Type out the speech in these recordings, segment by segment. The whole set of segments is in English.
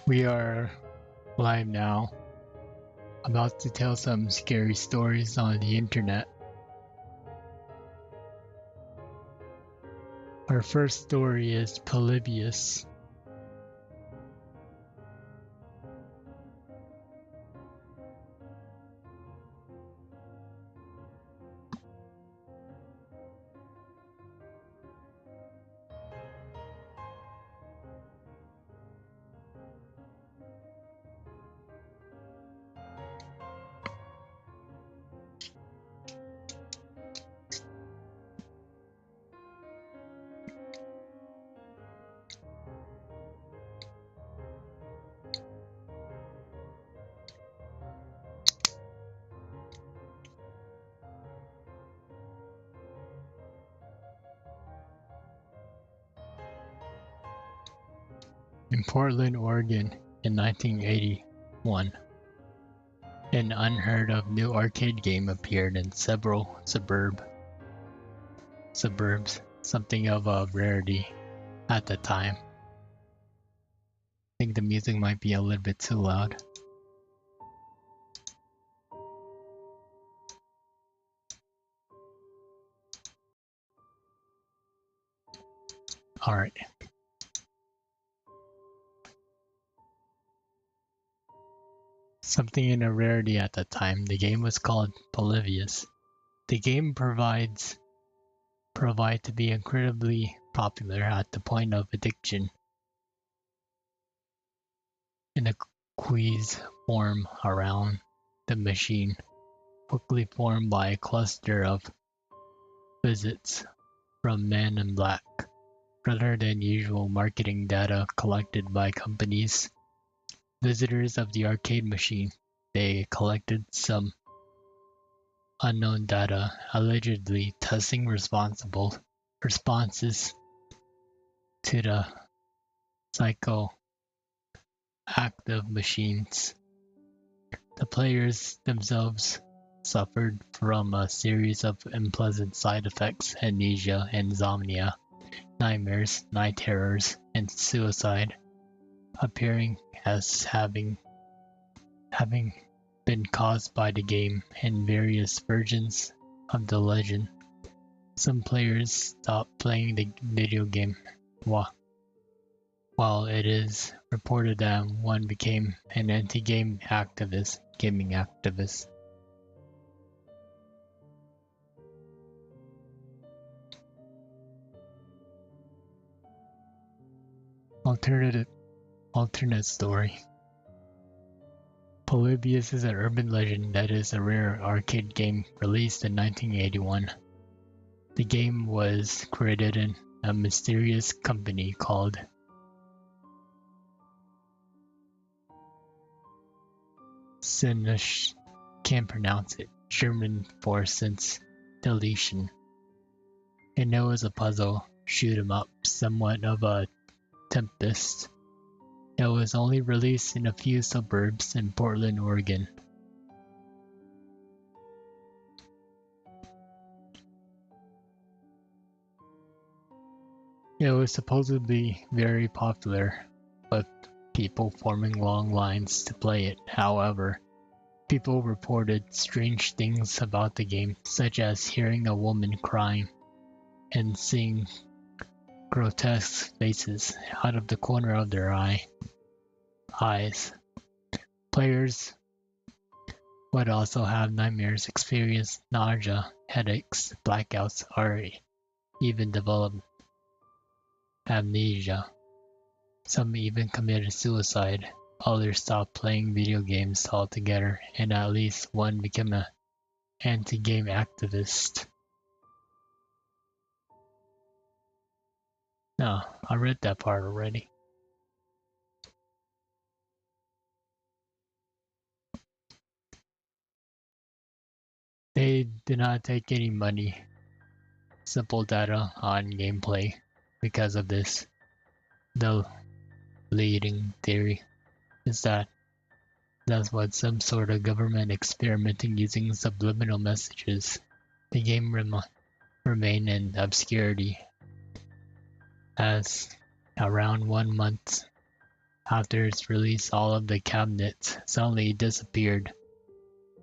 We are live now, about to tell some scary stories on the internet. Our first story is Polybius. In Portland, Oregon in 1981, an unheard of new arcade game appeared in several suburbs, something of a rarity at the time. I think the music might be a little bit too loud. Alright. something in a rarity at the time. The game was called Polybius. The game proved to be incredibly popular at the point of addiction. In a quiz form around the machine, quickly formed by a cluster of visits from Men in Black, rather than usual marketing data collected by companies. Visitors of the arcade machine, they collected some unknown data, allegedly testing responses to the psychoactive machines. The players themselves suffered from a series of unpleasant side effects: amnesia, insomnia, nightmares, night terrors, and suicide, appearing as having been caused by the game and various versions of the legend. Some players stopped playing the video game, while it is reported that one became an anti-gaming activist. Alternate story. Polybius is an urban legend that is a rare arcade game released in 1981. The game was created in a mysterious company called Sinish, can't pronounce it, German for since deletion. And it was a puzzle, shoot 'em up, somewhat of a Tempest. It was only released in a few suburbs in Portland, Oregon. It was supposedly very popular, with people forming long lines to play it. However, people reported strange things about the game, such as hearing a woman crying and seeing grotesque faces out of the corner of their eyes. Players would also have nightmares, experience nausea, headaches, blackouts, or even develop amnesia. Some even committed suicide. Others stopped playing video games altogether, and at least one became an anti-game activist. No, I read that part already. They did not take any money. Simple data on gameplay. Because of this, the leading theory is that that's what some sort of government experimenting using subliminal messages. The game remained in obscurity, as around 1 month after its release, all of the cabinets suddenly disappeared.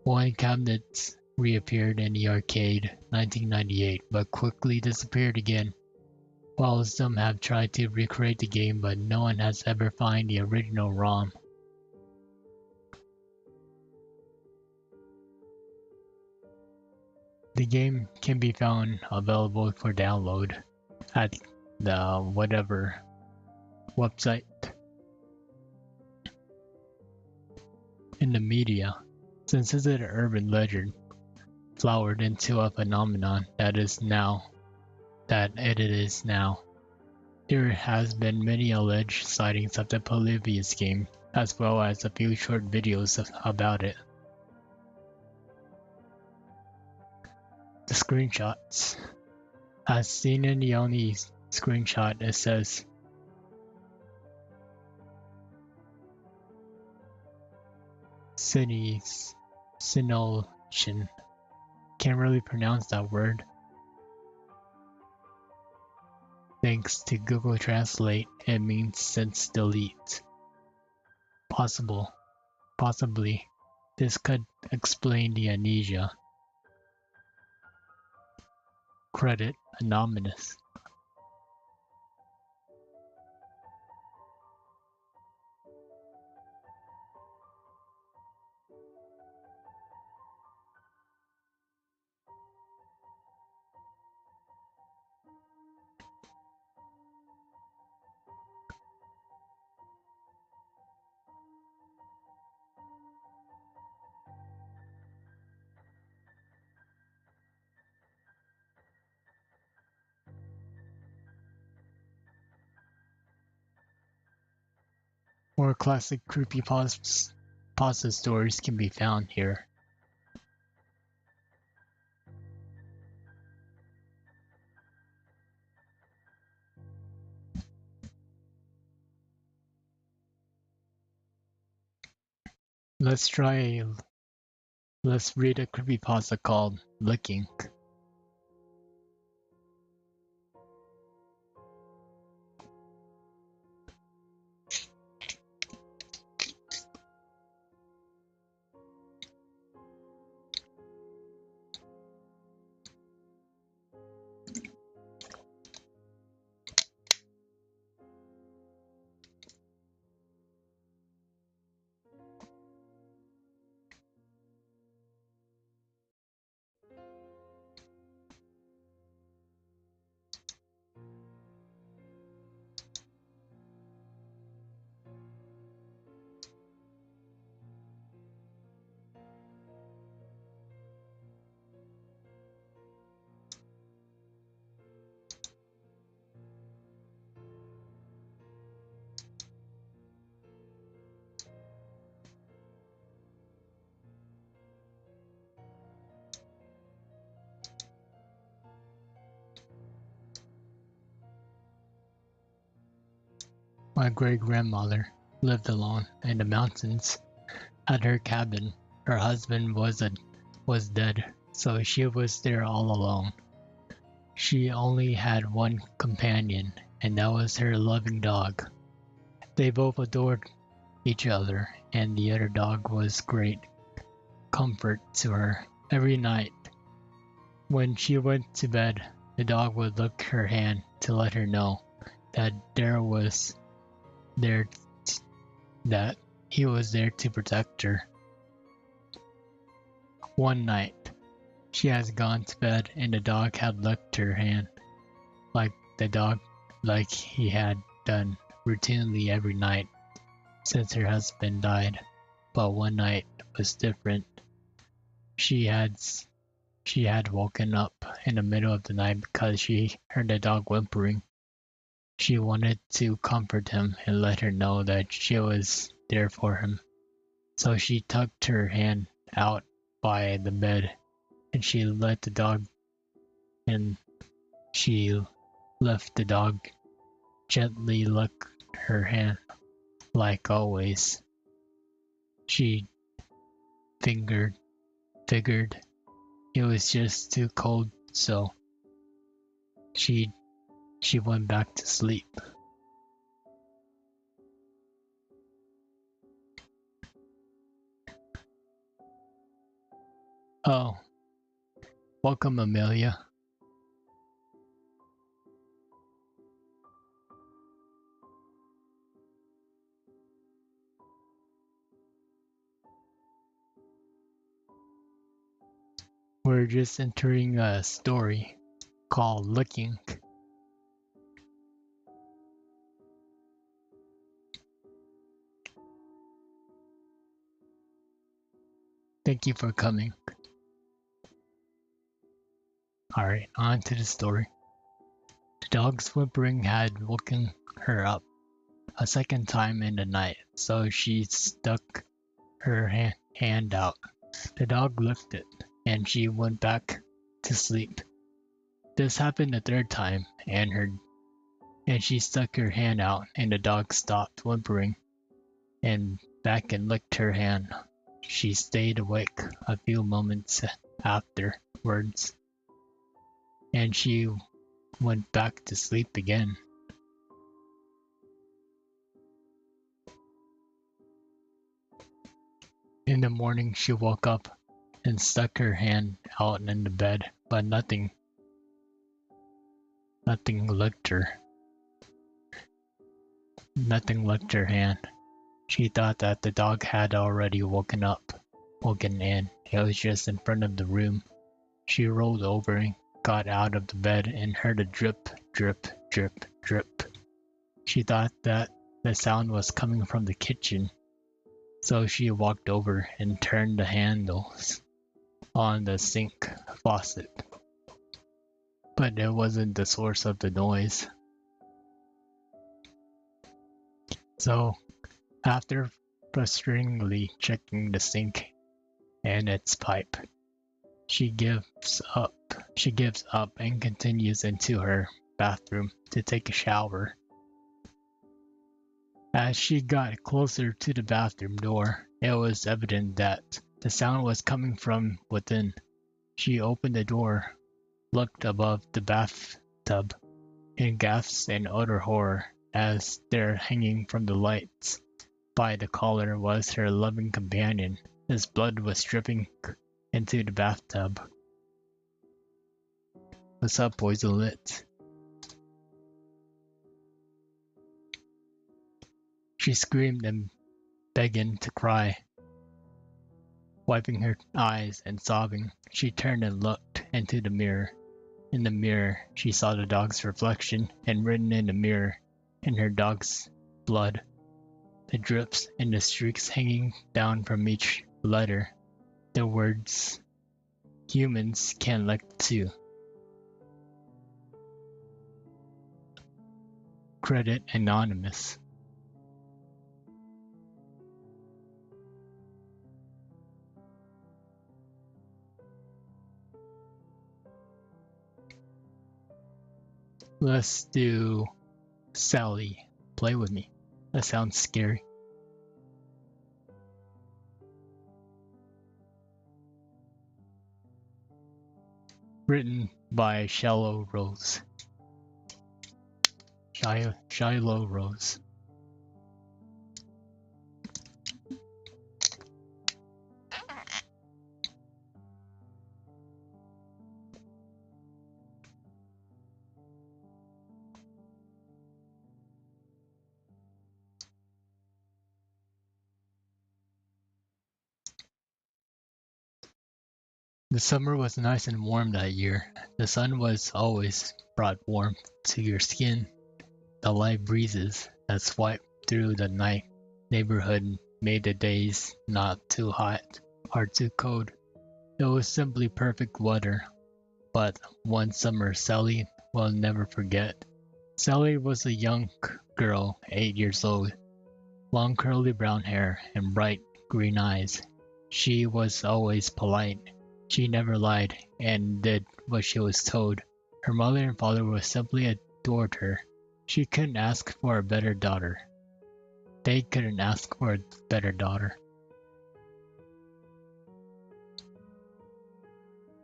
One cabinet reappeared in the arcade 1998, but quickly disappeared again. While some have tried to recreate the game, but no one has ever found the original ROM. The game can be found available for download at the whatever website. In the media, since it's an urban legend, flowered into a phenomenon that it is now. There has been many alleged sightings of the Polybius game, as well as a few short videos about it. The screenshots. As seen in the only screenshot, it says Sinolchin. Can't really pronounce that word. Thanks to Google Translate, it means since delete. Possibly, this could explain the amnesia. Credit anonymous. More classic creepypasta stories can be found here. Let's read a creepypasta called Licking. My great-grandmother lived alone in the mountains. At her cabin, her husband was dead, so she was there all alone. She only had one companion, and that was her loving dog. They both adored each other, and the other dog was great comfort to her. Every night, when she went to bed, the dog would lick her hand to let her know that there that he was there to protect her. One night, she has gone to bed and the dog had licked her hand like he had done routinely every night since her husband died. But one night was different. She had woken up in the middle of the night because she heard the dog whimpering. She wanted to comfort him and let her know that she was there for him. So she tucked her hand out by the bed and she left the dog gently lick her hand like always. She figured it was just too cold, so she went back to sleep. Oh, welcome, Amelia. We're just entering a story called Licking. Thank you for coming. Alright, on to the story. The dog's whimpering had woken her up a second time in the night, so she stuck her hand out. The dog licked it, and she went back to sleep. This happened a third time, and she stuck her hand out, and the dog stopped whimpering and back and licked her hand. She stayed awake a few moments afterwards, and she went back to sleep again. In the morning, she woke up and stuck her hand out in the bed, but nothing licked her. Nothing licked her hand. She thought that the dog had already woken in. It was just in front of the room. She rolled over and got out of the bed and heard a drip, drip, drip, drip. She thought that the sound was coming from the kitchen, so she walked over and turned the handles on the sink faucet. But it wasn't the source of the noise. So After frustratingly checking the sink and its pipe, she gives up. She gives up and continues into her bathroom to take a shower. As she got closer to the bathroom door, it was evident that the sound was coming from within. She opened the door, looked above the bathtub, and gasped in utter horror as there, hanging from the lights by the collar, was her loving companion. His blood was dripping into the bathtub. "What's up, Poison Lit?" She screamed and began to cry. Wiping her eyes and sobbing, she turned and looked into the mirror. In the mirror, she saw the dog's reflection, and written in the mirror, in her dog's blood, the drips and the streaks hanging down from each letter, the words, "Humans can lick too." Credit anonymous. Let's do Sally. Play with me. That sounds scary. Written by Shiloh Rose. Shiloh Rose. The summer was nice and warm that year. The sun was always brought warmth to your skin. The light breezes that swept through the night neighborhood made the days not too hot or too cold. It was simply perfect weather. But one summer Sally will never forget. Sally was a young girl, 8 years old, long curly brown hair and bright green eyes. She was always polite. She never lied and did what she was told. Her mother and father would simply adored her. She couldn't ask for a better daughter. They couldn't ask for a better daughter.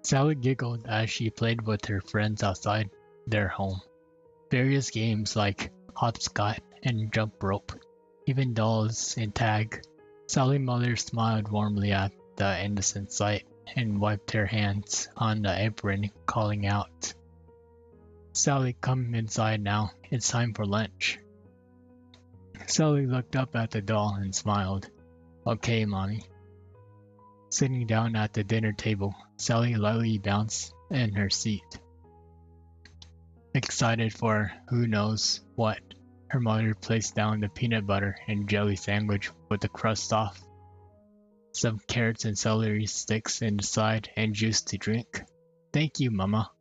Sally giggled as she played with her friends outside their home. Various games like hopscotch and jump rope, even dolls and tag. Sally's mother smiled warmly at the innocent sight and wiped her hands on the apron, calling out, "Sally, come inside now. It's time for lunch." Sally looked up at the doll and smiled. "Okay, Mommy." Sitting down at the dinner table, Sally lightly bounced in her seat. Excited for who knows what, her mother placed down the peanut butter and jelly sandwich with the crust off, some carrots and celery sticks in the side, and juice to drink. "Thank you, Mama."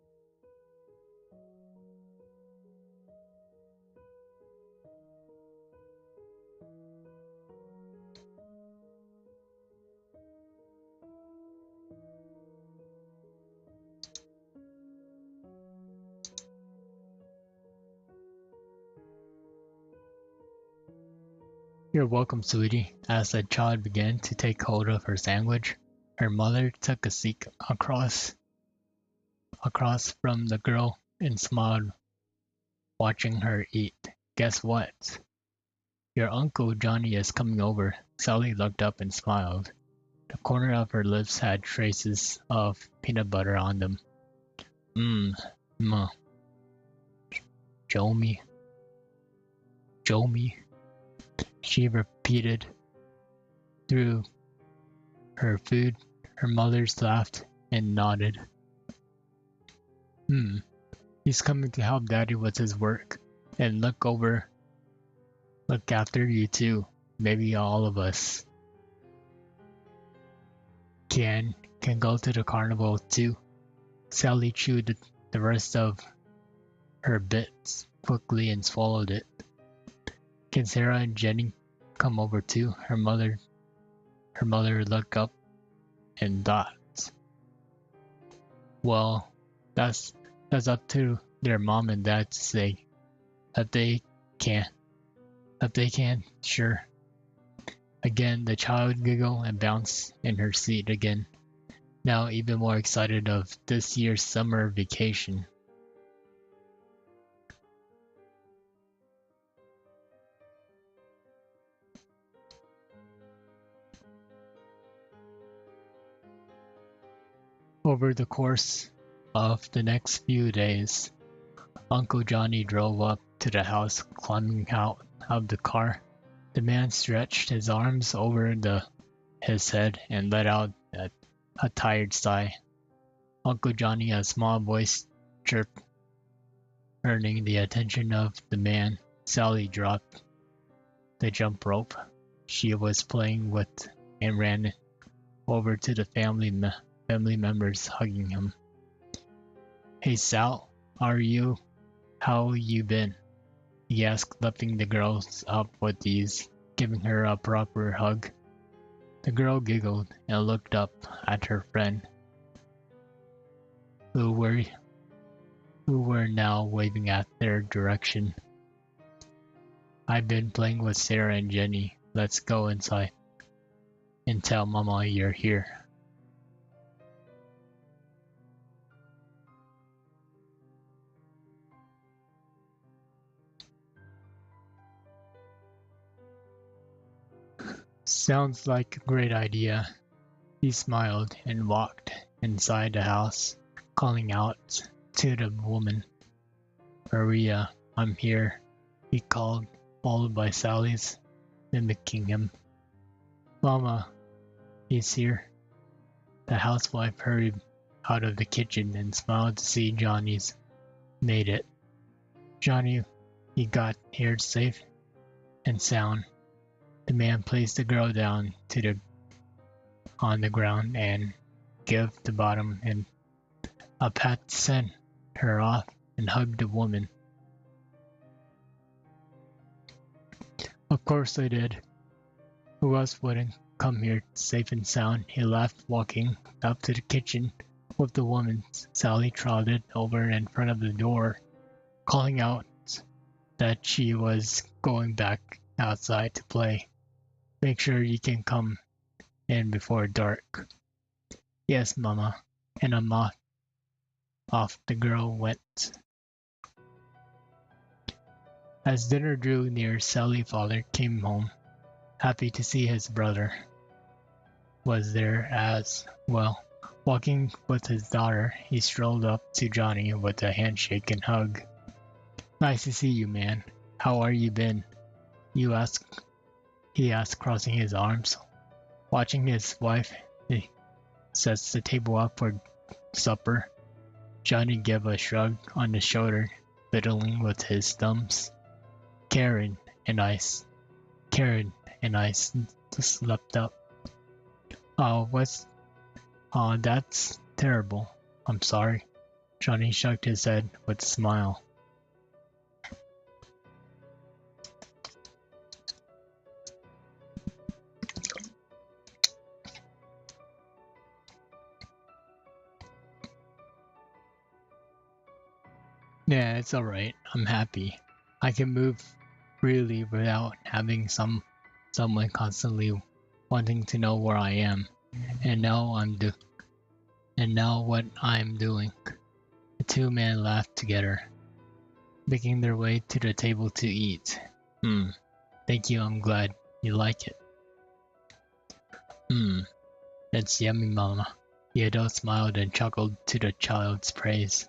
"You're welcome, sweetie." As the child began to take hold of her sandwich, her mother took a seat across from the girl and smiled, watching her eat. "Guess what? Your Uncle Johnny is coming over." Sally looked up and smiled. The corner of her lips had traces of peanut butter on them. Mmm. Joe me," she repeated through her food. Her mother laughed and nodded. He's coming to help Daddy with his work and look after you too. Maybe all of us can go to the carnival too." Sally chewed the rest of her bits quickly and swallowed it. "Can Sarah and Jenny come over too? Her mother looked up and thought, well, that's up to their mom and dad to say. That they can. Sure. Again, the child giggled and bounced in her seat again, now even more excited of this year's summer vacation. Over the course of the next few days, Uncle Johnny drove up to the house, climbing out of the car. The man stretched his arms over his head and let out a tired sigh. Uncle Johnny, a small voice chirped, earning the attention of the man. Sally dropped the jump rope she was playing with and ran over to the family members, hugging him. Hey Sal, how you been? He asked, lifting the girl up with ease, giving her a proper hug. The girl giggled and looked up at her friend, who were now waving at their direction. I've been playing with Sarah and Jenny. Let's go inside and tell Mama you're here. Sounds like a great idea. He smiled and walked inside the house, calling out to the woman. Maria, I'm here, he called, followed by Sally's, mimicking him. Mama, he's here. The housewife hurried out of the kitchen and smiled to see Johnny's made it. Johnny, he got here safe and sound. The man placed the girl down on the ground and gave the bottom and a pat to send her off and hugged the woman. Of course I did. Who else wouldn't come here safe and sound? He laughed, walking up to the kitchen with the woman. Sally trotted over in front of the door, calling out that she was going back outside to play. Make sure you can come in before dark. Yes, Mama. And I'm off the girl went. As dinner drew near, Sally's father came home, happy to see his brother was there as well. Walking with his daughter, he strolled up to Johnny with a handshake and hug. Nice to see you, man. How are you been? He asked, crossing his arms. Watching his wife sets the table up for supper. Johnny gave a shrug on the shoulder, fiddling with his thumbs. Karen and I slept up. Oh, that's terrible. I'm sorry. Johnny shook his head with a smile. Yeah, it's alright. I'm happy. I can move freely without having someone constantly wanting to know where I am. And now what I'm doing. The two men laughed together, making their way to the table to eat. Thank you, I'm glad you like it. That's yummy, Mama. The adult smiled and chuckled to the child's praise.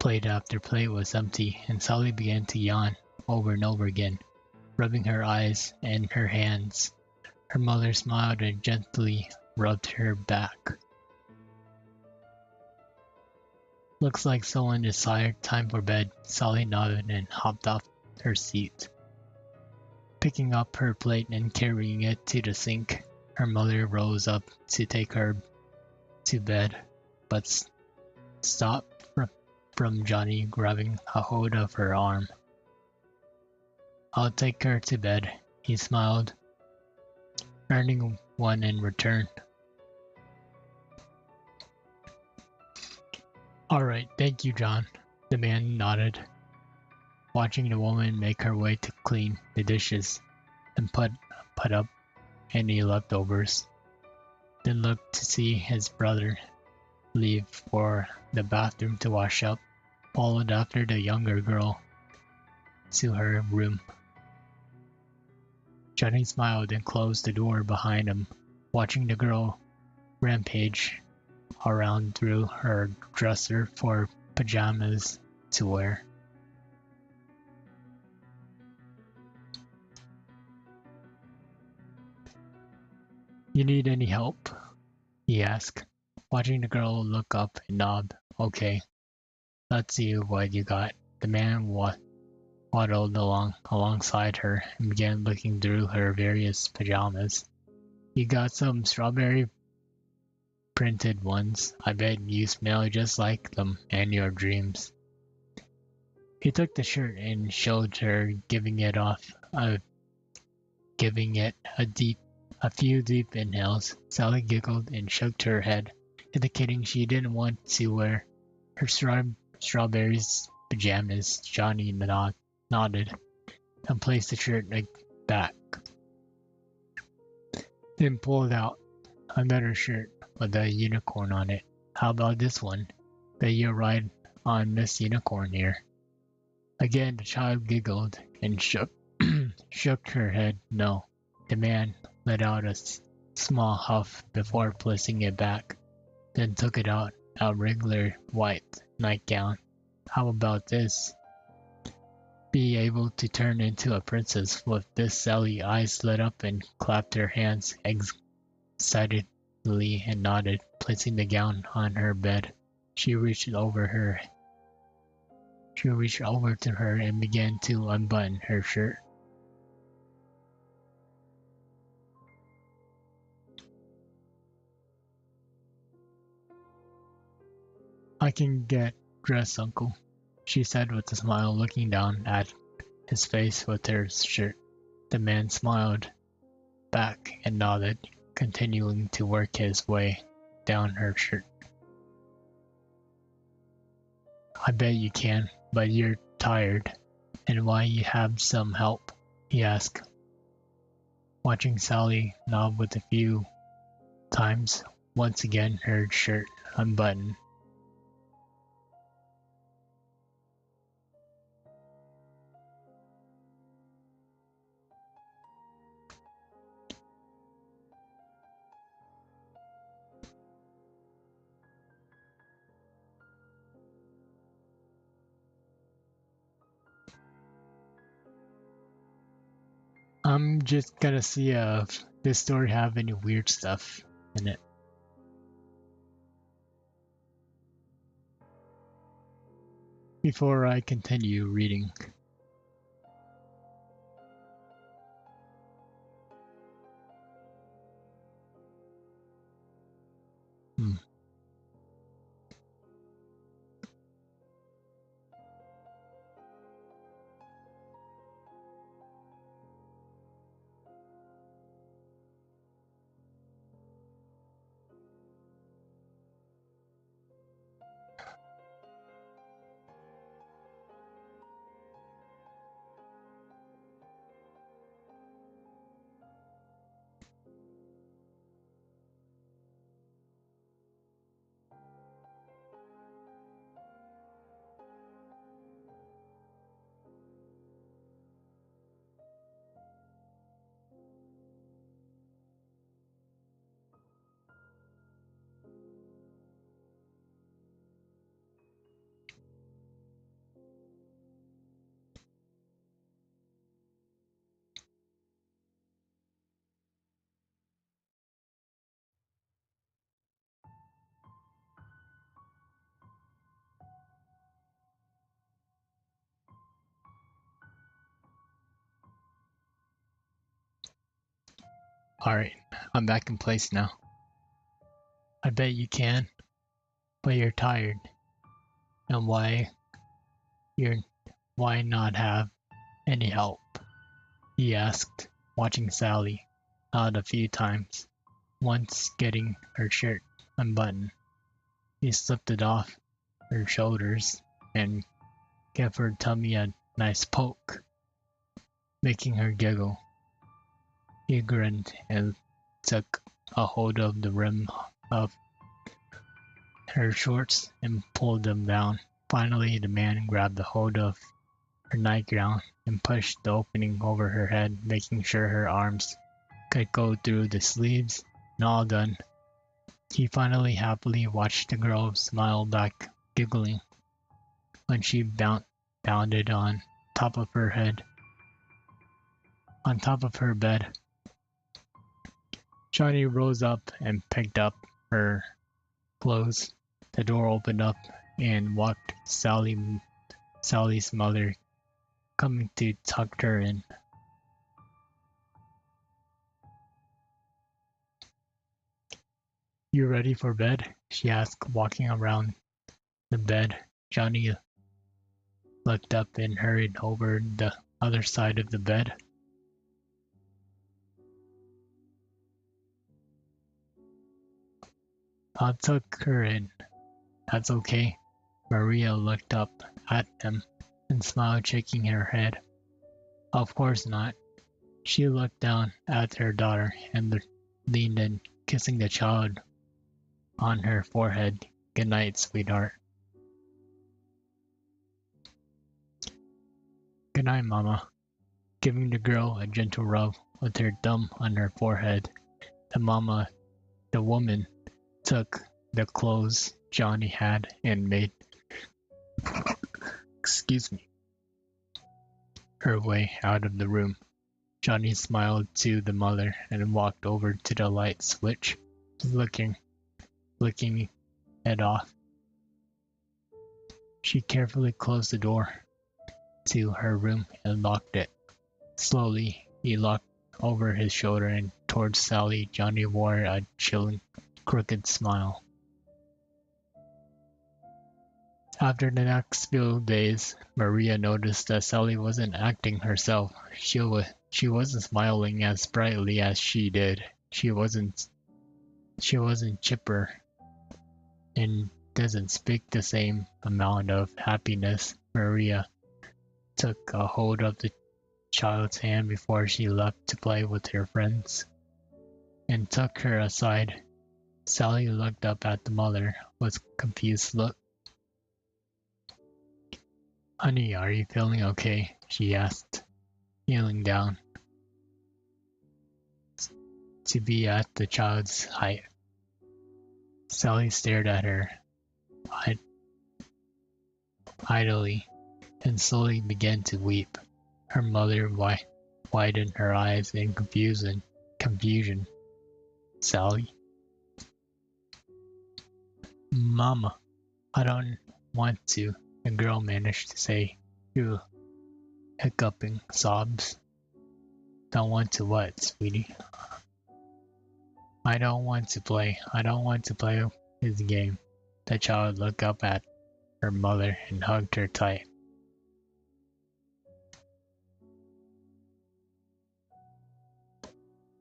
Plate after plate was empty, and Sally began to yawn over and over again, rubbing her eyes and her hands. Her mother smiled and gently rubbed her back. Looks like someone is tired. Time for bed. Sally nodded and hopped off her seat. Picking up her plate and carrying it to the sink, her mother rose up to take her to bed, but stopped from Johnny grabbing a hold of her arm. I'll take her to bed. He smiled, earning one in return. All right, thank you, John. The man nodded, watching the woman make her way to clean the dishes and put up any leftovers. Then looked to see his brother leave for the bathroom to wash up, followed after the younger girl to her room. Johnny smiled and closed the door behind him, watching the girl rampage around through her dresser for pajamas to wear. You need any help? He asked, watching the girl look up and nod. Okay, let's see what you got. The man waddled alongside her and began looking through her various pajamas. You got some strawberry printed ones. I bet you smell just like them in your dreams. He took the shirt and showed her, giving it a few deep inhales. Sally giggled and shook her head, indicating she didn't want to wear her strawberries pajamas. Johnny nodded and placed the shirt back. Then pulled out another shirt with a unicorn on it. How about this one? Bet you'll ride on Miss Unicorn here. Again, the child giggled and shook her head no. The man let out a small huff before placing it back, then took it out a regular white nightgown. How about this? Be able to turn into a princess with this. Sally eyes lit up and clapped her hands excitedly and nodded, placing the gown on her bed. She reached over to her and began to unbutton her shirt. I can get dressed, Uncle, she said with a smile, looking down at his face with her shirt. The man smiled back and nodded, continuing to work his way down her shirt. I bet you can, but you're tired. And why you have some help? He asked, watching Sally nod with a few times, once again her shirt unbuttoned. I'm just gonna see if this story have any weird stuff in it. Before I continue reading. Alright, I'm back in place now. I bet you can, but you're tired. And why not have any help? He asked, watching Sally out a few times, once getting her shirt unbuttoned. He slipped it off her shoulders and gave her tummy a nice poke, making her giggle. He grinned and took a hold of the rim of her shorts and pulled them down. Finally, the man grabbed a hold of her nightgown and pushed the opening over her head, making sure her arms could go through the sleeves. And all done, he finally happily watched the girl smile back, giggling, when she bounded on top of her head. On top of her bed, Johnny rose up and picked up her clothes. The door opened up and walked Sally's mother, coming to tuck her in. "You ready for bed?" she asked, walking around the bed. Johnny looked up and hurried over the other side of the bed. "I'll tuck her in. That's okay." Maria looked up at him and smiled, shaking her head. "Of course not." She looked down at her daughter and leaned in, kissing the child on her forehead. "Good night, sweetheart." "Good night, Mama." Giving the girl a gentle rub with her thumb on her forehead, the woman took the clothes Johnny had and made her way out of the room. Johnny smiled to the mother and walked over to the light switch, flicking it off. She carefully closed the door to her room and locked it. Slowly, he looked over his shoulder and towards Sally. Johnny wore a chilling, crooked smile. After the next few days, Maria noticed that Sally wasn't acting herself. She wasn't smiling as brightly as she did. She wasn't chipper and doesn't speak the same amount of happiness. Maria took a hold of the child's hand before she left to play with her friends and took her aside. Sally looked up at the mother with a confused look. "Honey, are you feeling okay?" she asked, kneeling down to be at the child's height. Sally stared at her idly and slowly began to weep. Her mother widened her eyes in confusion. "Sally?" "Mama, I don't want to," the girl managed to say through hiccuping sobs. "Don't want to what, sweetie?" "I don't want to play. I don't want to play his game." The child looked up at her mother and hugged her tight.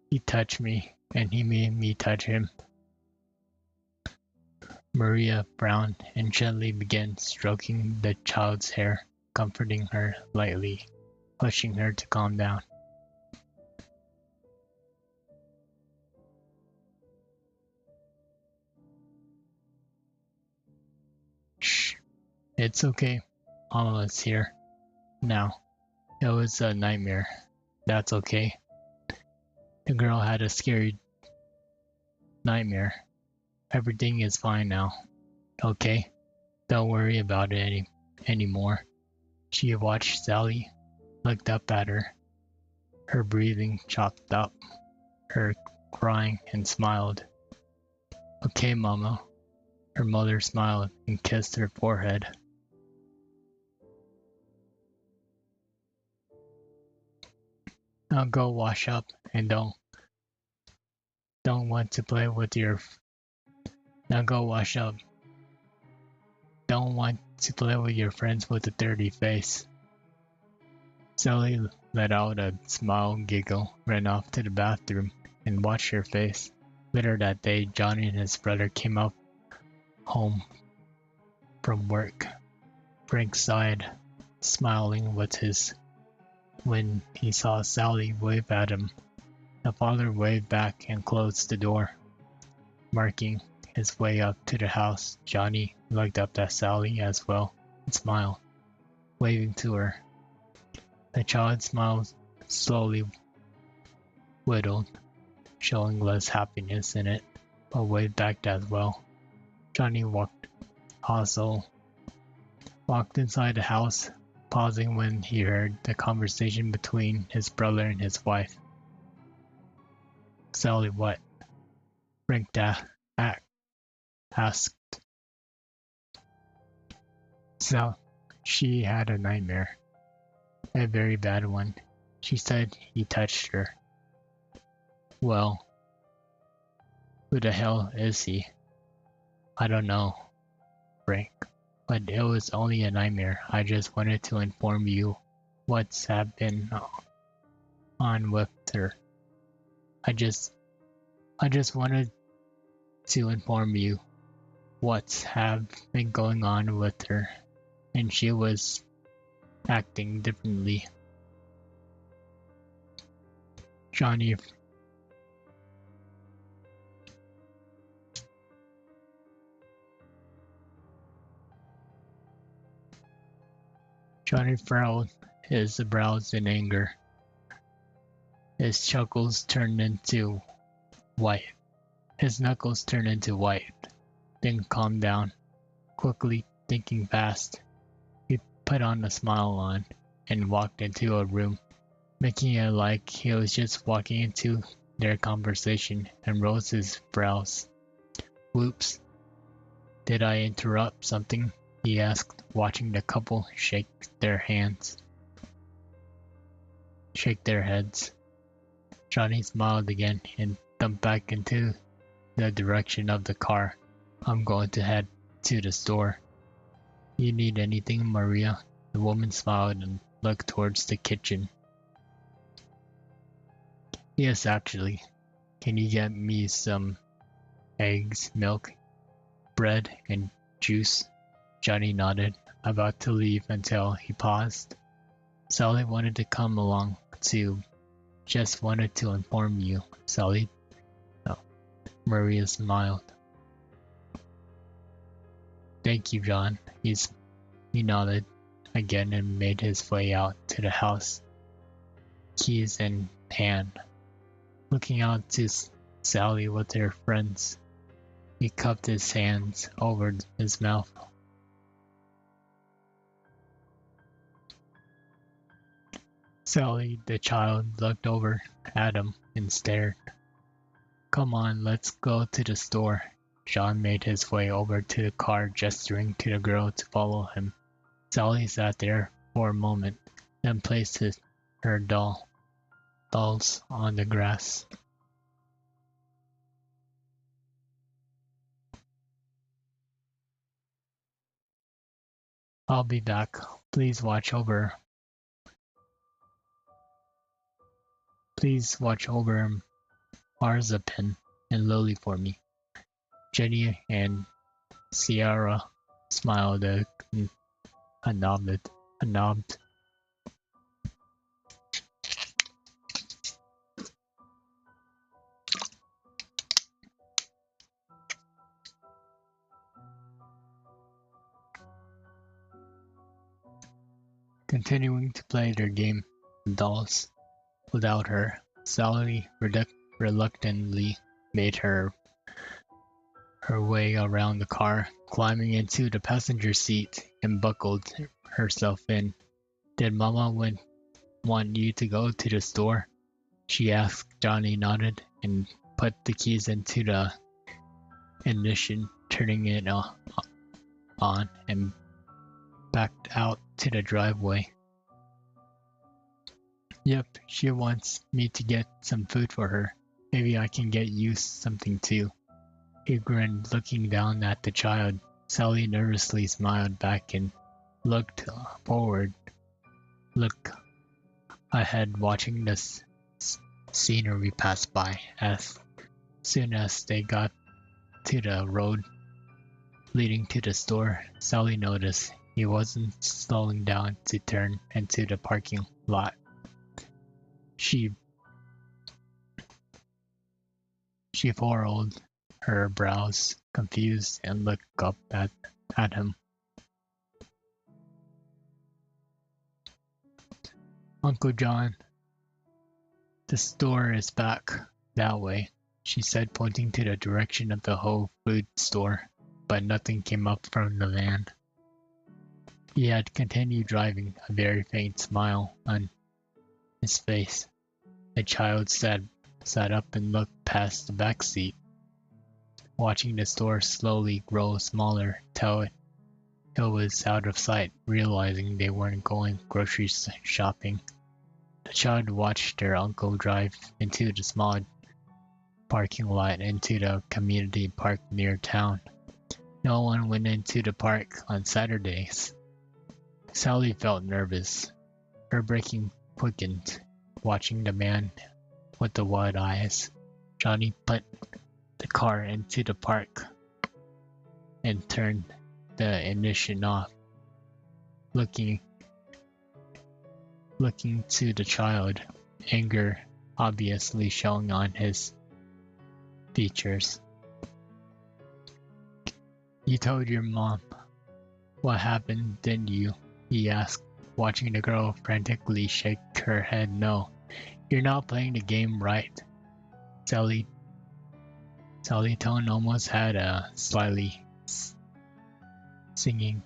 "He touched me, and he made me touch him." Maria frowned and gently began stroking the child's hair, comforting her lightly, pushing her to calm down. "Shh, it's okay. Mama is here now. It was a nightmare. That's okay." The girl had a scary nightmare. "Everything is fine now. Okay? Don't worry about it anymore." She watched Sally, looked up at her, her breathing chopped up, her crying, and smiled. "Okay, Mama." Her mother smiled and kissed her forehead. "Now go wash up and don't want to play with your Now go wash up. Don't want to play with your friends with a dirty face." Sally let out a small giggle, ran off to the bathroom, and watched her face. Later that day, Johnny and his brother came up home from work. Frank sighed, smiling with his when he saw Sally wave at him. The father waved back and closed the door. Marking his way up to the house, Johnny looked up at Sally as well and smiled, waving to her. The child's smile slowly whittled, showing less happiness in it, but waved back as well. Johnny also walked inside the house, pausing when he heard the conversation between his brother and his wife. Sally, what? Frank asked. So, she had a nightmare. A very bad one. She said he touched her. Well, who the hell is he? I don't know, Frank. But it was only a nightmare. I just wanted to inform you what's been on with her. I just wanted to inform you what's been going on with her, and she was acting differently. Johnny furrowed his brows in anger. His knuckles turned into white. Then calmed down, quickly thinking fast. He put on a smile on and walked into a room, making it like he was just walking into their conversation, and rose his brows. Whoops. Did I interrupt something? He asked, watching the couple shake their heads. Johnny smiled again and thumped back into the direction of the car. I'm going to head to the store. You need anything, Maria? The woman smiled and looked towards the kitchen. Yes, actually. Can you get me some eggs, milk, bread, and juice? Johnny nodded, about to leave until he paused. Sally wanted to come along too. Just wanted to inform you, Sally. No. Maria smiled. Thank you, John. He nodded again and made his way out to the house, keys in hand. Looking out to Sally with her friends, he cupped his hands over his mouth. Sally, the child, looked over at him and stared. Come on, let's go to the store. John made his way over to the car, gesturing to the girl to follow him. Sally sat there for a moment, then placed her dolls on the grass. I'll be back. Please watch over Marzipan and Lily for me. Jenny and Sierra smiled and nodded. Continuing to play their game of dolls without her, Sally reluctantly made her way around the car, climbing into the passenger seat and buckled herself in. Did Mama want you to go to the store? She asked. Johnny nodded and put the keys into the ignition, turning it on and backed out to the driveway. Yep, she wants me to get some food for her. Maybe I can get you something too. He grinned, looking down at the child. Sally nervously smiled back and looked ahead watching the scenery pass by. As soon as they got to the road leading to the store, Sally noticed he wasn't slowing down to turn into the parking lot. She furrowed her brows, confused, and looked up at him. "Uncle John, the store is back that way," she said, pointing to the direction of the Whole Food store, but nothing came up from the van. He had continued driving, a very faint smile on his face. The child sat up and looked past the back seat, watching the store slowly grow smaller till it was out of sight, realizing they weren't going grocery shopping. The child watched their uncle drive into the small parking lot into the community park near town. No one went into the park on Saturdays. Sally felt nervous. Her braking quickened, watching the man with the wide eyes. Johnny put the car into the park and turned the ignition off, looking to the child, anger obviously showing on his features. "You told your mom what happened, didn't you?" he asked, watching the girl frantically shake her head no. "You're not playing the game right." Sally's tone almost had a slightly singing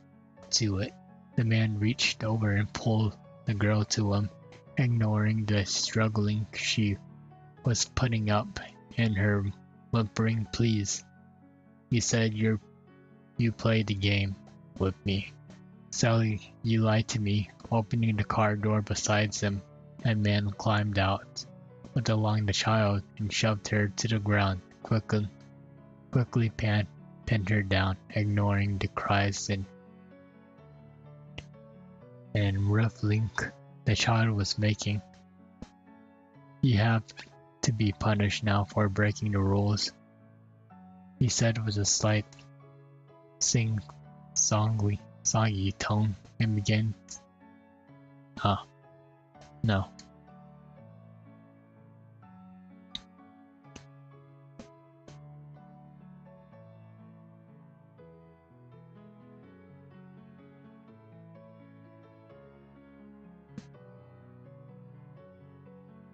to it. The man reached over and pulled the girl to him, ignoring the struggling she was putting up and her whimpering pleas. "You said you played the game with me. Sally, you lied to me." Opening the car door beside him, a man climbed out, went along the child, and shoved her to the ground, quickly pinned her down, ignoring the cries and ruffling the child was making. "You have to be punished now for breaking the rules," he said with a slight sing-songy tone, and began. No.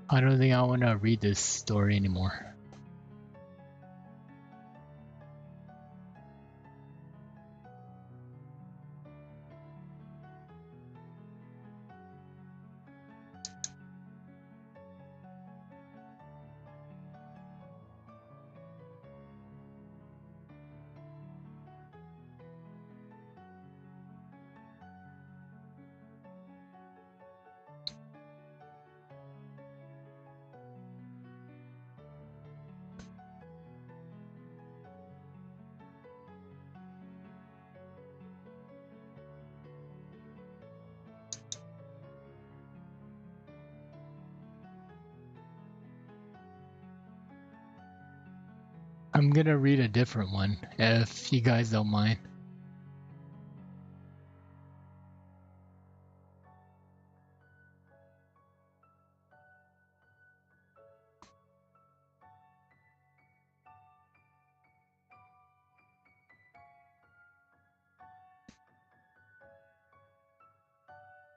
I don't think I want to read this story anymore. I'm gonna read a different one, if you guys don't mind.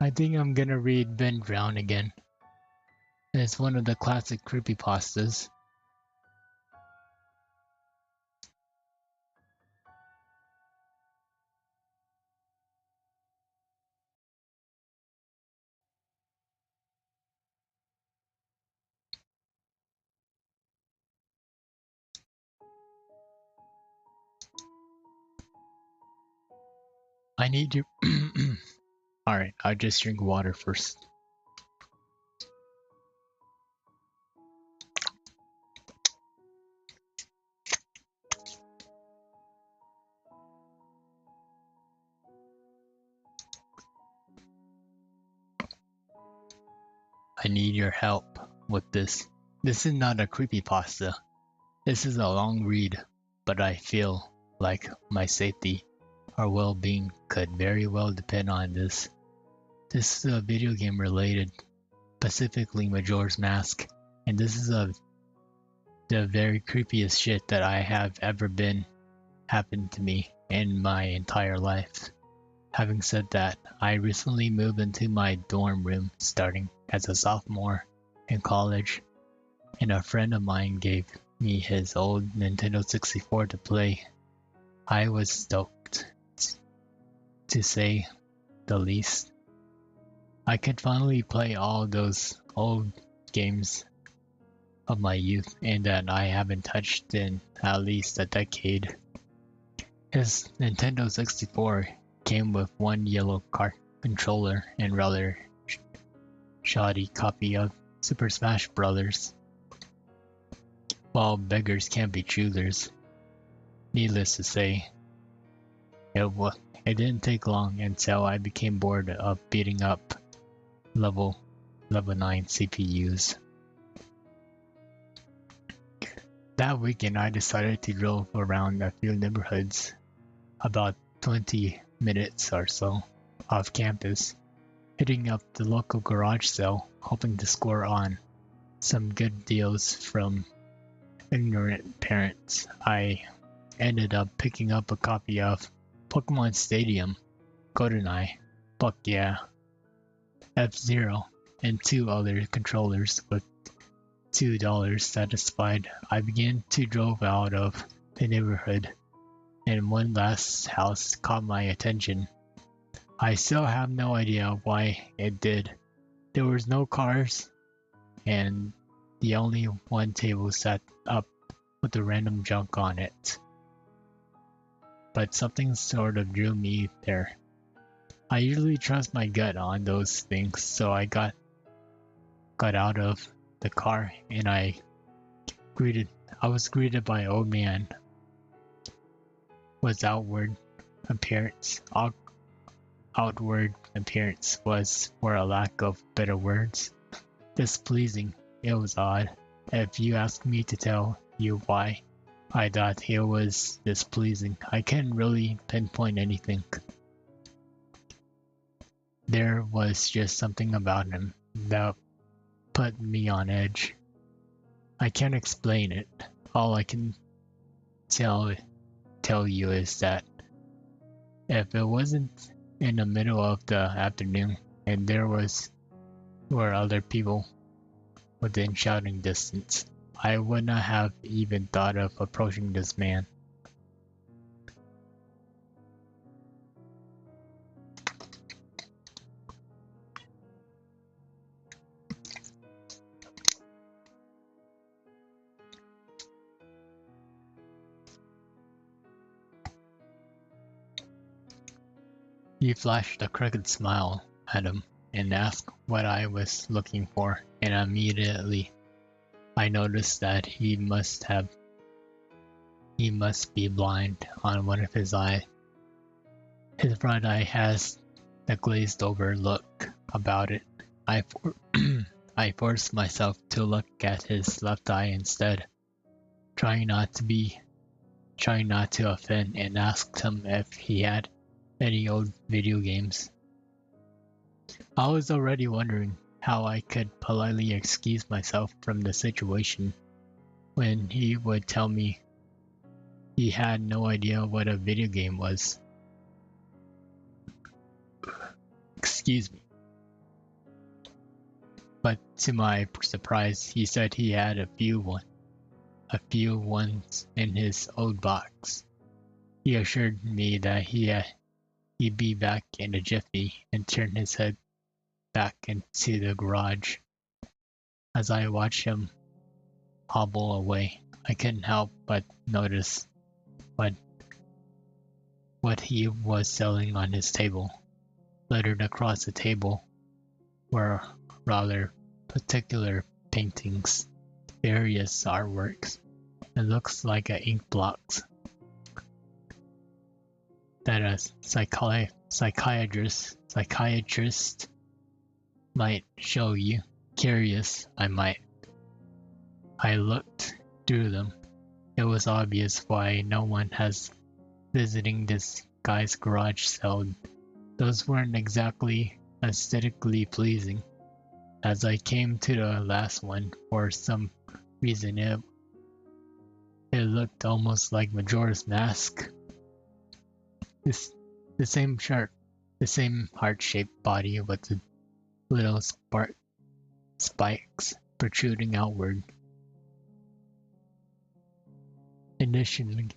I think I'm gonna read Ben Drown again. It's one of the classic creepypastas. I need you. Alright, I'll just drink water first. I need your help with this. This is not a creepypasta. This is a long read, but I feel like my safety or well-being could very well depend on this. This is a video game related, specifically Majora's Mask, and this is the very creepiest shit that I have ever been happened to me in my entire life. Having said that, I recently moved into my dorm room starting as a sophomore in college, and a friend of mine gave me his old Nintendo 64 to play. I was stoked, to say the least. I could finally play all those old games of my youth and that I haven't touched in at least a decade. His Nintendo 64 came with one yellow controller and rather shoddy copy of Super Smash Bros. While beggars can't be choosers. Needless to say, it didn't take long until I became bored of beating up level 9 CPUs. That weekend I decided to drove around a few neighborhoods, about 20 minutes or so off campus, hitting up the local garage sale, hoping to score on some good deals from ignorant parents. I ended up picking up a copy of Pokemon Stadium, GoldenEye, fuck yeah, F-Zero, and 2 other controllers with $2 satisfied. I began to drive out of the neighborhood, and one last house caught my attention. I still have no idea why it did. There was no cars, and the only one table set up with the random junk on it. But something sort of drew me there. I usually trust my gut on those things, so I got out of the car and I was greeted by an old man. His outward appearance was, for a lack of better words, displeasing. It was odd. If you ask me to tell you why I thought it was displeasing, I can't really pinpoint anything. There was just something about him that put me on edge. I can't explain it. All I can tell you is that if it wasn't in the middle of the afternoon and there were other people within shouting distance, I would not have even thought of approaching this man. He flashed a crooked smile at him and asked what I was looking for, and immediately I noticed that he must be blind on one of his eyes. His right eye has the glazed over look about it. I forced myself to look at his left eye instead, trying not to offend, and asked him if he had any old video games. I was already wondering how I could politely excuse myself from the situation when he would tell me he had no idea what a video game was. Excuse me. But to my surprise, he said he had a few ones in his old box. He assured me that he'd be back in a jiffy, and turned his head back into the garage. As I watched him hobble away, I couldn't help but notice what he was selling on his table. Littered across the table were rather particular paintings, various artworks. It looks like ink blocks that a psychiatrist might show you. Curious, I looked through them. It was obvious why no one has visiting this guy's garage cell. Those weren't exactly aesthetically pleasing. As I came to the last one, for some reason it looked almost like Majora's Mask. The same shark, the same heart-shaped body with the little spikes protruding outward. Initially,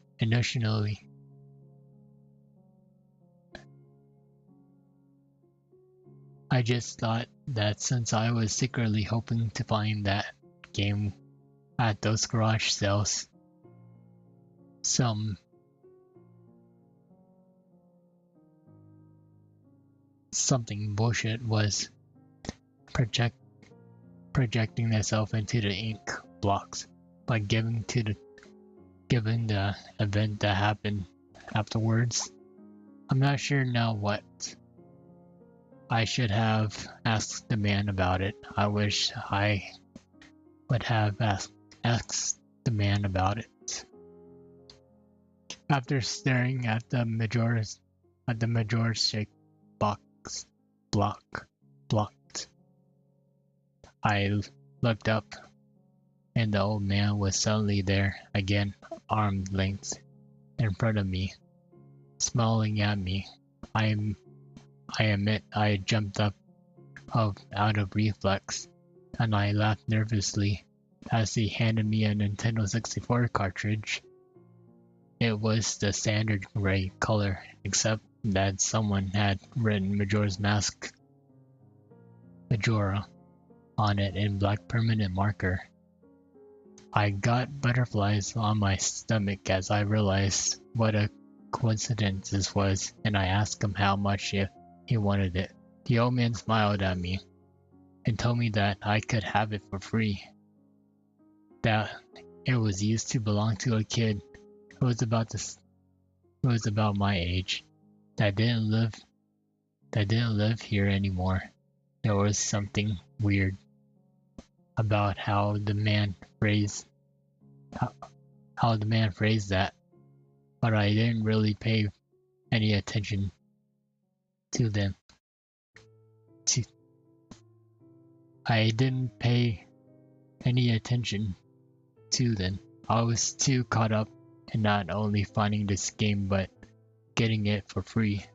I just thought that since I was secretly hoping to find that game at those garage sales, something bullshit was projecting itself into the ink blocks by given the event that happened afterwards. I'm not sure now what I should have asked the man about it. I wish I would have asked the man about it. After staring at the Majora's shaped blocked, I looked up, and the old man was suddenly there again, arm's length in front of me, smiling at me. I admit I jumped up out of reflex, and I laughed nervously as he handed me a Nintendo 64 cartridge. It was the standard gray color, except that someone had written Majora's Mask Majora on it in black permanent marker. I got butterflies on my stomach as I realized what a coincidence this was, and I asked him how much he wanted it. The old man smiled at me and told me that I could have it for free. That it was used to belong to a kid who was about my age, that didn't live here anymore. There was something weird about how the man phrased that, but I didn't really pay any attention to them. I didn't pay any attention to them. I was too caught up in not only finding this game but getting it for free.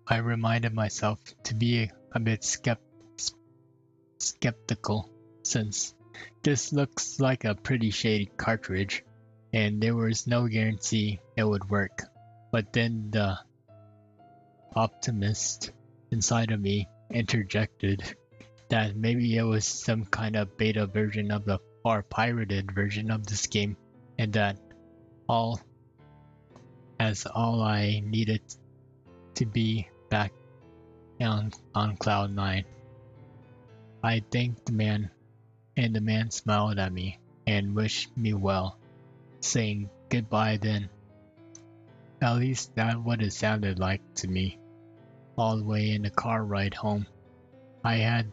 I reminded myself to be a bit skeptical, since this looks like a pretty shady cartridge, and there was no guarantee it would work. But then the optimist inside of me interjected that maybe it was some kind of beta version of or pirated version of this game, and that all I needed to be back on cloud 9. I thanked the man, and the man smiled at me and wished me well, saying goodbye then. At least that's what it sounded like to me. All the way in the car ride home, I had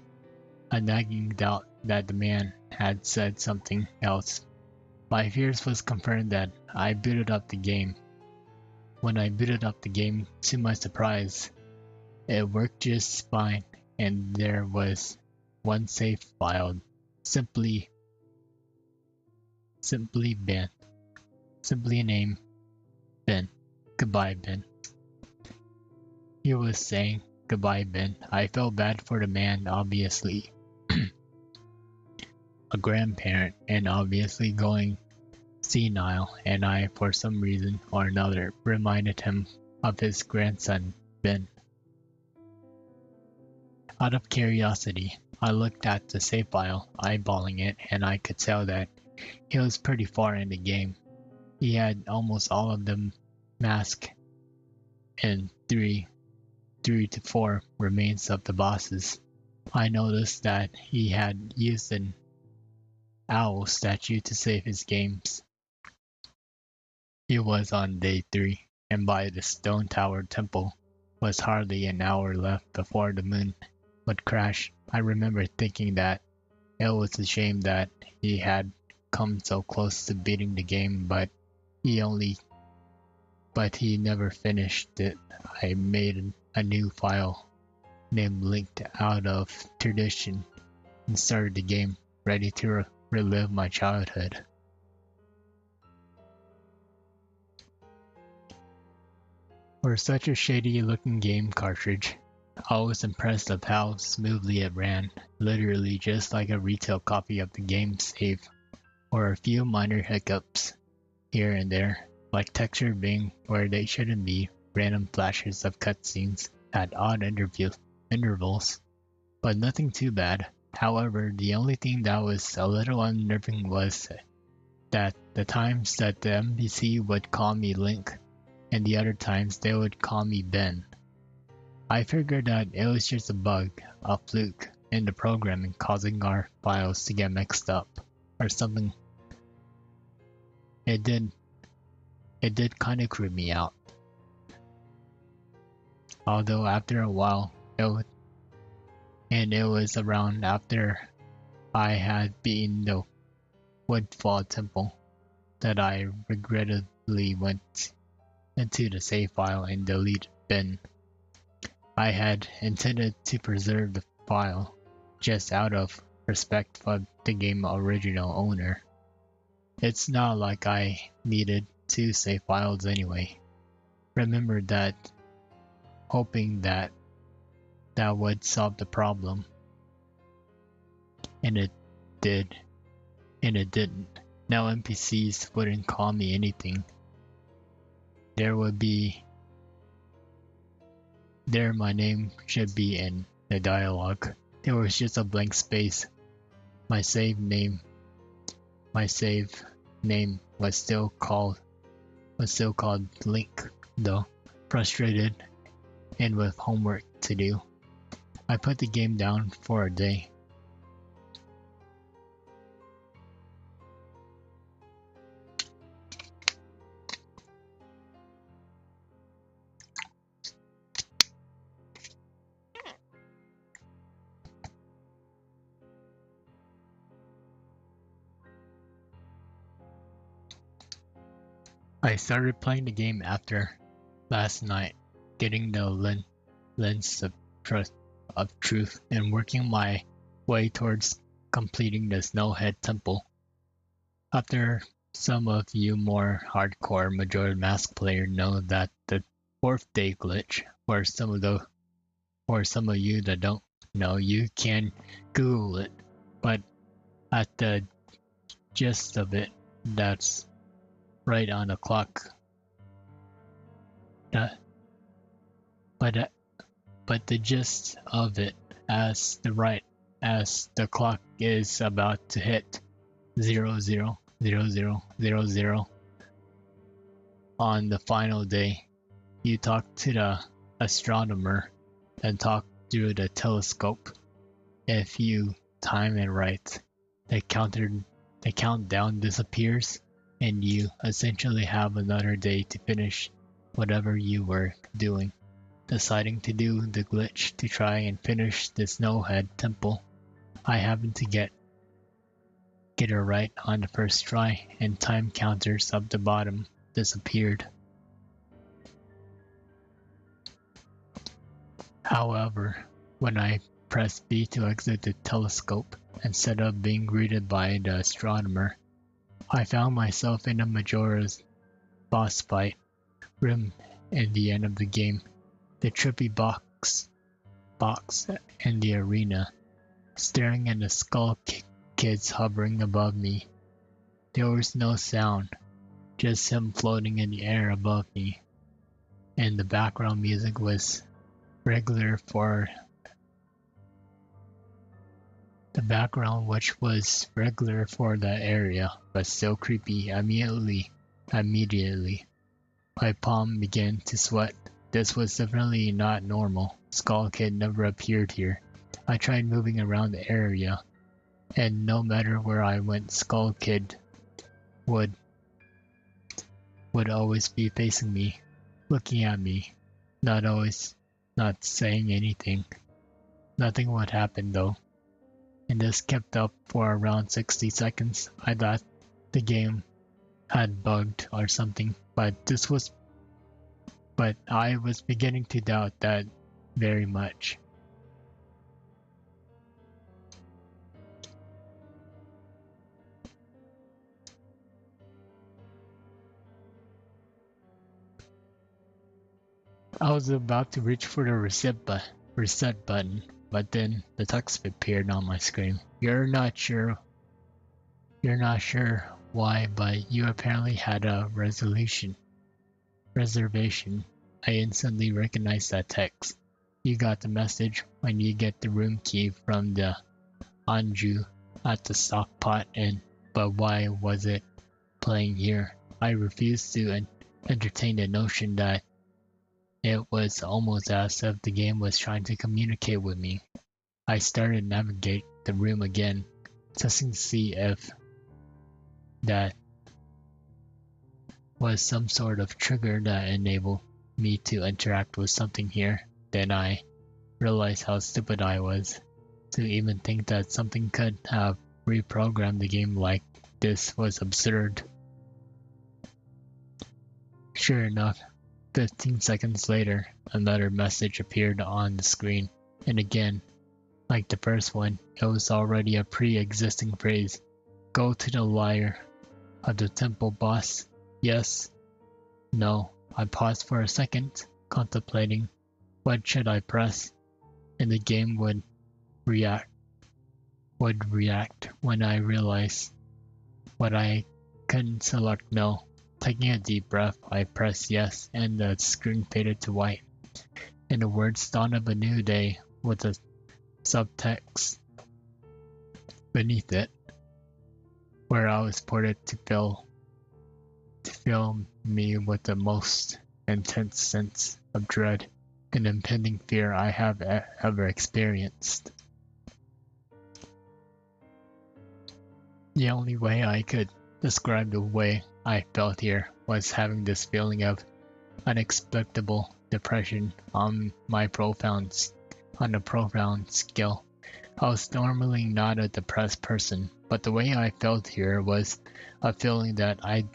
a nagging doubt that the man had said something else. My fears was confirmed that I booted up the game. When I booted up the game, to my surprise, it worked just fine, and there was one save file, simply Ben. Simply named Ben. Goodbye, Ben. He was saying goodbye, Ben. I felt bad for the man, obviously a grandparent, and obviously going senile, and I, for some reason or another, reminded him of his grandson, Ben. Out of curiosity, I looked at the save file, eyeballing it, and I could tell that He was pretty far in the game. He had almost all of them masked and three to four remains of the bosses. I noticed that he had used an owl statue to save his games. It was on day 3, and by the stone tower temple was hardly an hour left before the moon would crash. I remember thinking that it was a shame that he had come so close to beating the game, but he never finished it. I made a new file named Linked out of tradition and started the game, ready to relive my childhood. For such a shady looking game cartridge, I was impressed of how smoothly it ran, literally just like a retail copy of the game save, or a few minor hiccups here and there, like texture being where they shouldn't be, random flashes of cutscenes at odd intervals, but nothing too bad. However, the only thing that was a little unnerving was that the times that the NPC would call me Link, and the other times they would call me Ben. I figured that it was just a bug, a fluke, in the programming causing our files to get mixed up, or something. It did kinda creep me out. Although after a while, it was around after I had beaten the Woodfall Temple that I regrettably went into the save file and deleted bin. I had intended to preserve the file just out of respect for the game's original owner. It's not like I needed 2 save files anyway. Remember that, hoping that would solve the problem. And it did. And it didn't. Now NPCs wouldn't call me anything. There my name should be in the dialogue. There was just a blank space. My save name was still called Link, though. Frustrated and with homework to do, I put the game down for a day. I started playing the game after last night, getting the lens of truth and working my way towards completing the Snowhead Temple. After some of you more hardcore Majora's Mask players know that the 4th day glitch, for some of you that don't know, you can Google it, but at the gist of it, that's right on the clock. But the gist of it, as the clock is about to hit 00:00:00 on the final day, you talk to the astronomer and talk through the telescope. If you time it right, the countdown disappears, and you essentially have another day to finish whatever you were doing. Deciding to do the glitch to try and finish the Snowhead Temple, I happened to get it right on the first try, and time counters up the bottom disappeared. However, when I pressed B to exit the telescope, instead of being greeted by the astronomer, I found myself in a Majora's boss fight room in the end of the game. The trippy box in the arena, staring at the skull kids hovering above me. There was no sound, just him floating in the air above me, and the background music was regular for The background, which was regular for that area, but still creepy, immediately, my palm began to sweat. This was definitely not normal. Skull Kid never appeared here. I tried moving around the area, and no matter where I went, Skull Kid would always be facing me, looking at me, not saying anything. Nothing would happen though, and this kept up for around 60 seconds. I thought the game had bugged or something, but I was beginning to doubt that very much. I was about to reach for the reset button, but then the text appeared on my screen. You're not sure why, but you apparently had a reservation. I instantly recognized that text. You got the message when you get the room key from the Anju at the stock pot, but why was it playing here? I refused to entertain the notion that it was almost as if the game was trying to communicate with me. I started to navigate the room again, testing to see if that was some sort of trigger that enabled me to interact with something here. Then I realized how stupid I was. To even think that something could have reprogrammed the game like this was absurd. Sure enough, 15 seconds later, another message appeared on the screen, and again, like the first one, it was already a pre-existing phrase. Go to the lyre of the temple boss. Yes. No. I paused for a second, contemplating what should I press, and the game would react when I realized what I couldn't select no. Taking a deep breath, I pressed yes, and the screen faded to white, and the words dawn of a new day with a subtext beneath it, where I was ported to fill me with the most intense sense of dread and impending fear I have ever experienced. The only way I could describe the way I felt here was having this feeling of unexpectable depression on a profound scale. I was normally not a depressed person, but the way I felt here was a feeling that I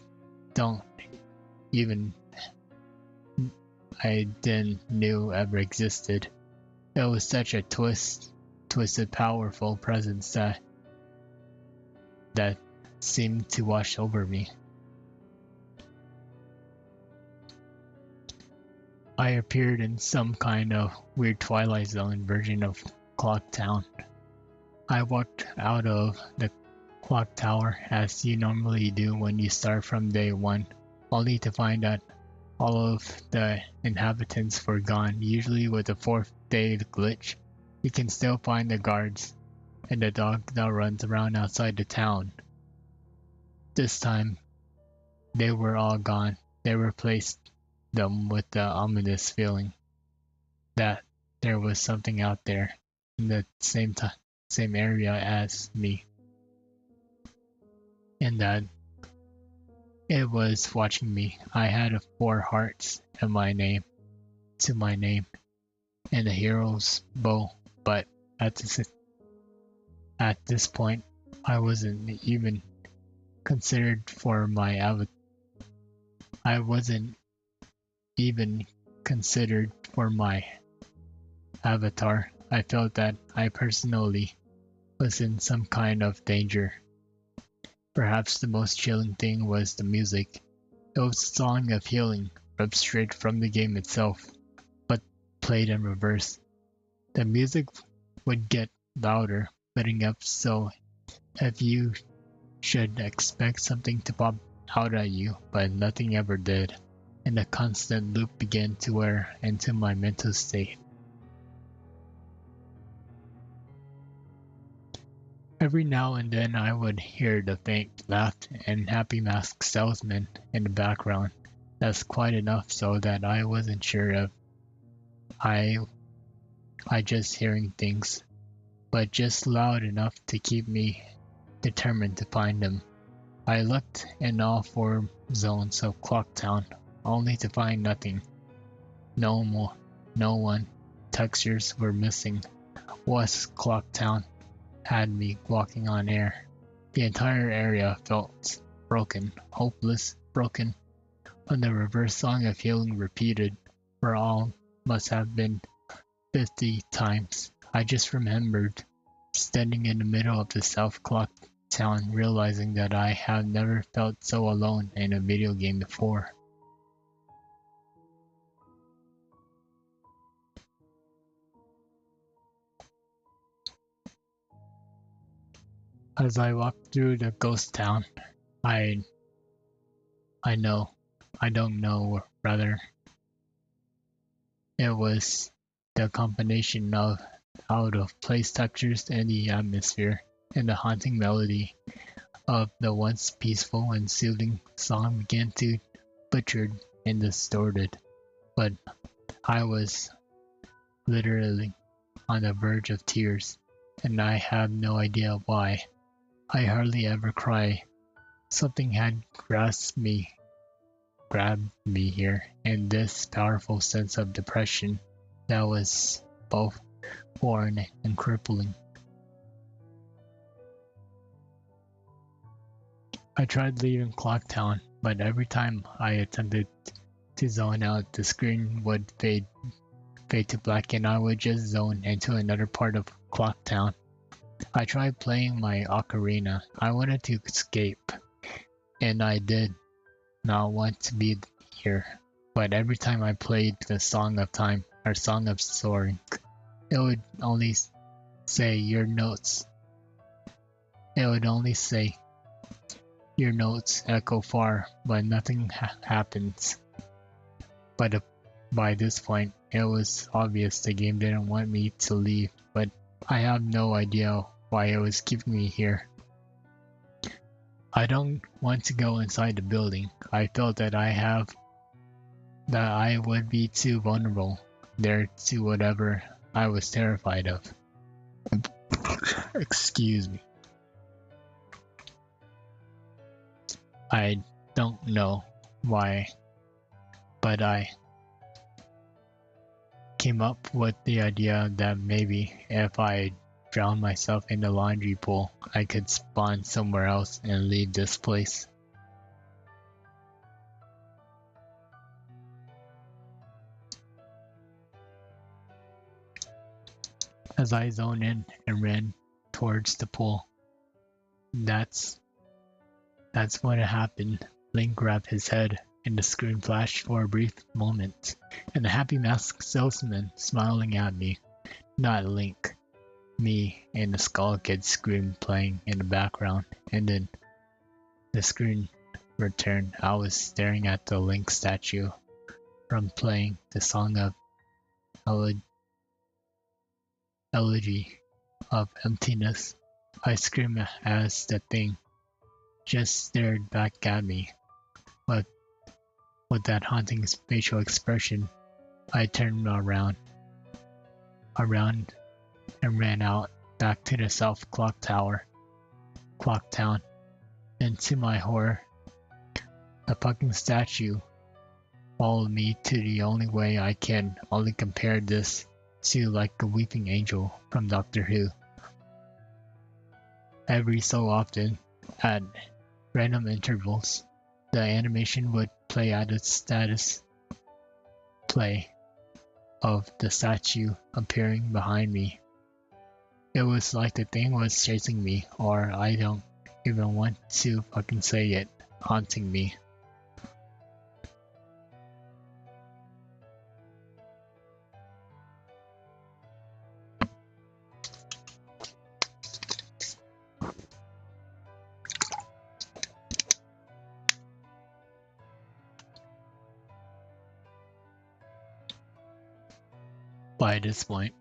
didn't know ever existed. It was such a twisted, powerful presence that seemed to wash over me. I appeared in some kind of weird Twilight Zone version of Clock Town. I walked out of the clock tower as you normally do when you start from day one, only to find that all of the inhabitants were gone. Usually with the fourth day glitch, you can still find the guards and the dog that runs around outside the town. This time, they were all gone. They replaced them with the ominous feeling that there was something out there in the same area as me, and that it was watching me. I had 4 hearts in my name, and a hero's bow, but at this point, I wasn't even considered for my I wasn't even considered for my avatar. I felt that I personally was in some kind of danger. Perhaps the most chilling thing was the music. It was a song of healing, ripped straight from the game itself, but played in reverse. The music would get louder, letting up so if you should expect something to pop out at you, but nothing ever did, and a constant loop began to wear into my mental state. Every now and then I would hear the faint laugh and happy masked salesman in the background. That's quite enough so that I wasn't sure if I I just hearing things, but just loud enough to keep me determined to find them. I looked in all four zones of Clocktown, only to find nothing. No more, no one. Textures were missing. Was Clocktown had me walking on air. The entire area felt broken, hopeless, broken. When the reverse song of healing repeated for all must have been 50 times. I just remembered standing in the middle of the South Clock Town, realizing that I have never felt so alone in a video game before. As I walked through the ghost town, I I don't know, rather, it was the combination of out of place textures and the atmosphere and the haunting melody of the once peaceful and soothing song began to butchered and distorted. But I was literally on the verge of tears, and I have no idea why. I hardly ever cry. Something had grabbed me here, and this powerful sense of depression that was both foreign and crippling. I tried leaving Clocktown, but every time I attempted to zone out, the screen would fade to black and I would just zone into another part of Clocktown. I tried playing my ocarina. I wanted to escape, and I did not want to be here. But every time I played the Song of Time or Song of Soaring, it would only say your notes. It would only say your notes echo far, but nothing happens. But by this point, it was obvious the game didn't want me to leave, but I have no idea why it was keeping me here. I don't want to go inside the building. I felt that I would be too vulnerable there to whatever I was terrified of. Excuse me. I don't know why, but I came up with the idea that maybe if I drowned myself in the laundry pool, I could spawn somewhere else and leave this place. As I zoned in and ran towards the pool, that's when it happened. Link grabbed his head, and the screen flashed for a brief moment, and the happy masked salesman smiling at me. Not Link. Me and the Skull Kid scream playing in the background, and then the screen returned. I was staring at the Link statue from playing the song of Elegy of Emptiness. I screamed as the thing just stared back at me, but with that haunting facial expression, I turned around and ran out back to the South Clock Town. And to my horror, the fucking statue followed me to the only way I can only compare this to like a weeping angel from Doctor Who. Every so often, at random intervals, the animation would play at its status play of the statue appearing behind me. It was like the thing was chasing me, or I don't even want to fucking say it, haunting me. By this point,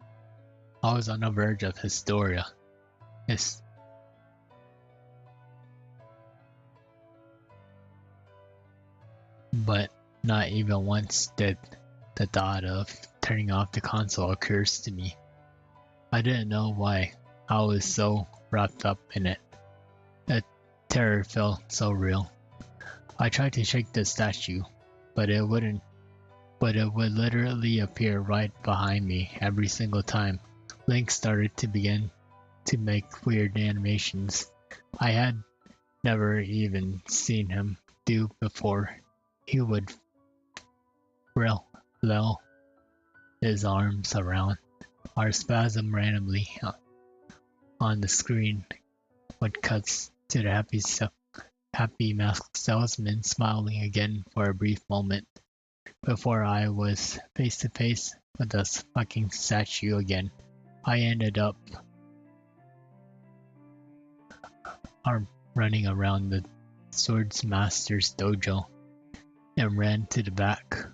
I was on the verge of hysteria. Not even once did the thought of turning off the console occurs to me. I didn't know why I was so wrapped up in it. The terror felt so real. I tried to shake the statue, but it wouldn't. But it would literally appear right behind me every single time. Link started to begin to make weird animations I had never even seen him do before. He would flail his arms around, or spasm randomly on the screen. Would cut to the happy masked salesman smiling again for a brief moment before I was face to face with this fucking statue again. I ended up running around the Swordsmaster's dojo and ran to the back.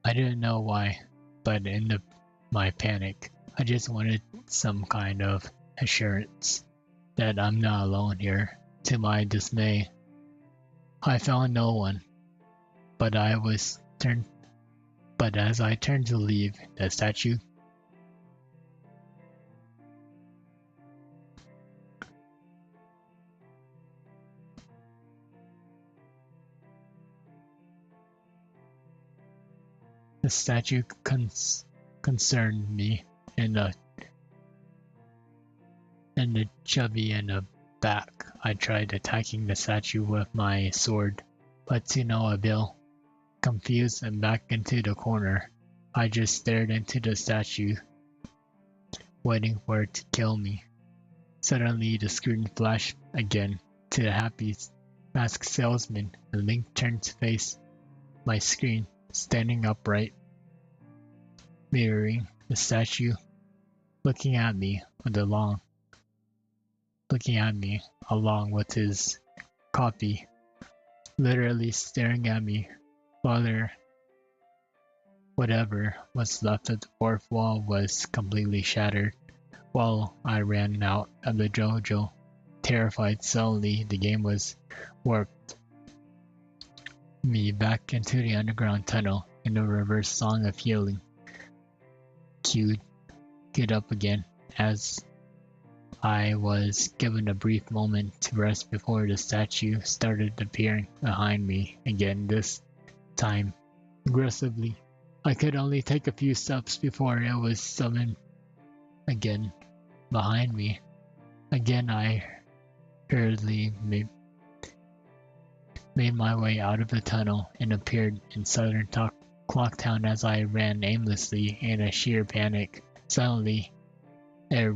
I didn't know why, but in my panic, I just wanted some kind of assurance that I'm not alone here. To my dismay, I found no one, but as I turned to leave, the statue concerned me in the chubby in the back. I tried attacking the statue with my sword, but to no avail. Confused and back into the corner, I just stared into the statue, waiting for it to kill me. Suddenly the screen flashed again to the happy masked salesman, and Link turned to face my screen, standing upright, mirroring the statue, looking at me along with his copy, literally staring at me while whatever was left of the fourth wall was completely shattered. While I ran out of the dojo, terrified. Suddenly the game was warped me back into the underground tunnel, and the reverse song of healing queued up again as I was given a brief moment to rest before the statue started appearing behind me again, this time aggressively. I could only take a few steps before it was summoned again behind me. Again, I hurriedly made my way out of the tunnel and appeared in southern Clocktown as I ran aimlessly in a sheer panic. Suddenly, a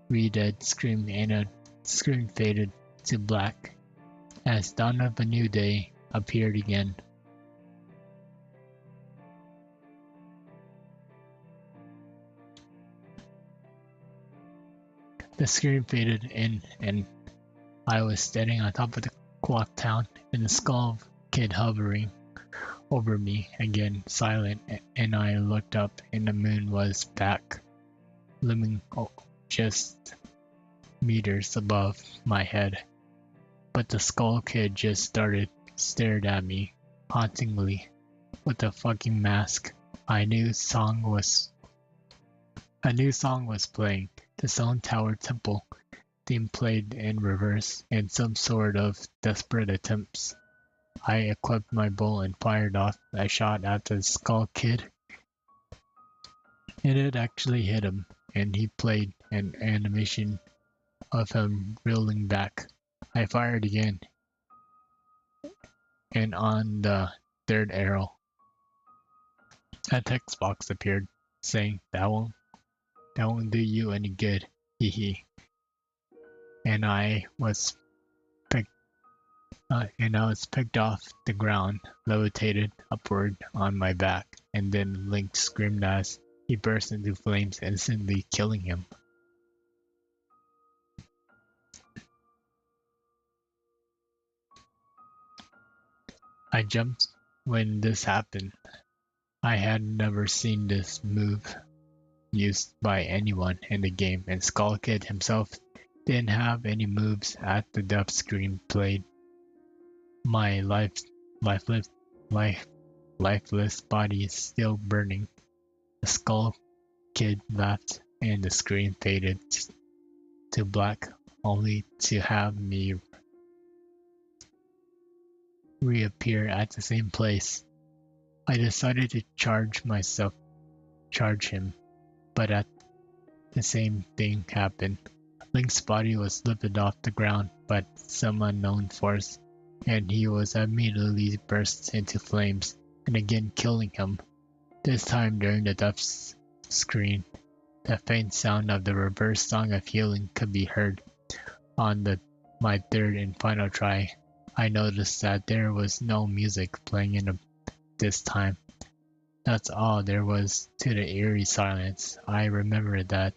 re-dead scream and a screen faded to black as dawn of a new day appeared again. The screen faded in and I was standing on top of the clock tower and the skull kid hovering over me again, silent, and I looked up and the moon was back, looming just meters above my head. But the skull kid just stared at me hauntingly with a fucking mask. A new song was playing. The Stone Tower Temple theme played in reverse in some sort of desperate attempts. I equipped my bow and fired off a shot at the skull kid. And it actually hit him, and he played an animation of him reeling back. I fired again, and on the third arrow, a text box appeared saying, That won't do you any good, hee. And I was picked off the ground, levitated upward on my back, and then Link screamed as he burst into flames, instantly killing him. I jumped when this happened. I had never seen this move used by anyone in the game, and Skull Kid himself Didn't have any moves at the death screen played. My lifeless, life, lifeless body is still burning. The skull kid laughed and the screen faded to black, only to have me reappear at the same place. I decided to charge him, but at the same thing happened. Link's body was lifted off the ground by some unknown force, and he was immediately burst into flames, and again killing him. This time during the death screen, the faint sound of the reverse song of healing could be heard. On my third and final try, I noticed that there was no music playing this time. That's all there was to the eerie silence. I remember that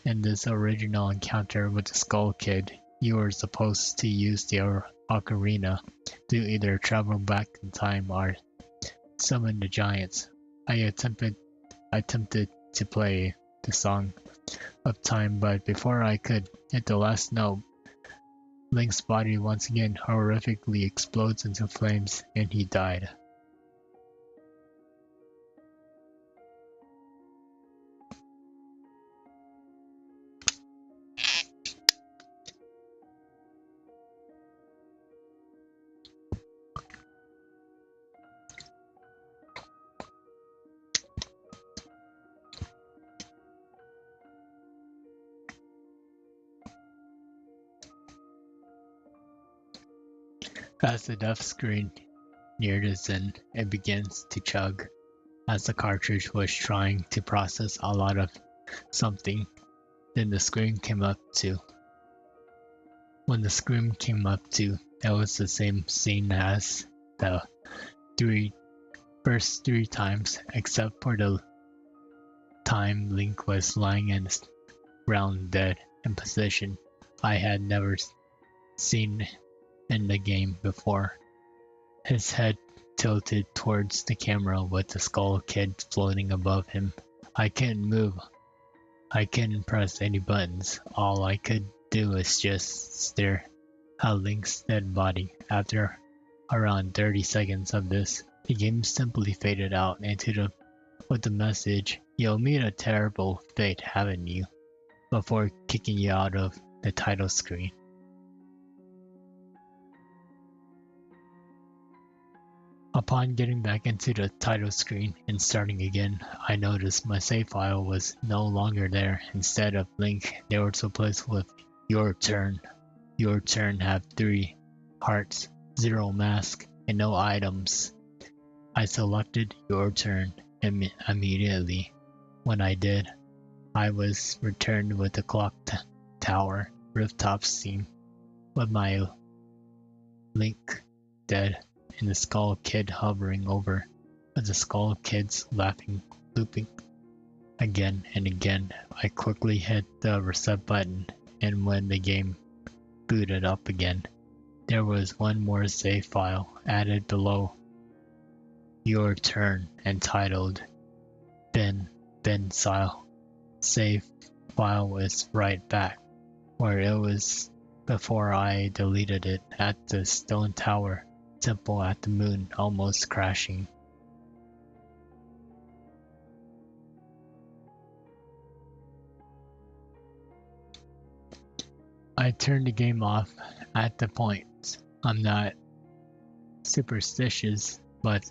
in this original encounter with the Skull Kid, you were supposed to use the ocarina to either travel back in time or summon the giants. I attempted to play the Song of Time, but before I could hit the last note, Link's body once again horrifically explodes into flames and he died. As the death screen neared its end, it begins to chug, as the cartridge was trying to process a lot of something. Then the screen came up to. When the screen came up to, it was the same scene as the first three times, except for the time Link was lying in the ground dead in position I had never seen in the game before. His head tilted towards the camera with the Skull Kid floating above him. I couldn't move. I couldn't press any buttons. All I could do was just stare at Link's dead body. After around 30 seconds of this, the game simply faded out with the message, "You'll meet a terrible fate, haven't you?" before kicking you out of the title screen. Upon getting back into the title screen and starting again, I noticed my save file was no longer there. Instead of Link, there was a place with "Your turn." Your turn had 3 hearts, 0 mask, and no items. I selected Your Turn immediately. When I did, I was returned with the clock tower rooftop scene with my Link dead and the Skull Kid hovering over, with the Skull Kid's laughing, looping. Again and again, I quickly hit the reset button, and when the game booted up again, there was one more save file added below Your Turn, entitled Ben Style. Save file was right back where it was before I deleted it at the stone tower temple at the moon, almost crashing. I turned the game off at the point. I'm not superstitious, but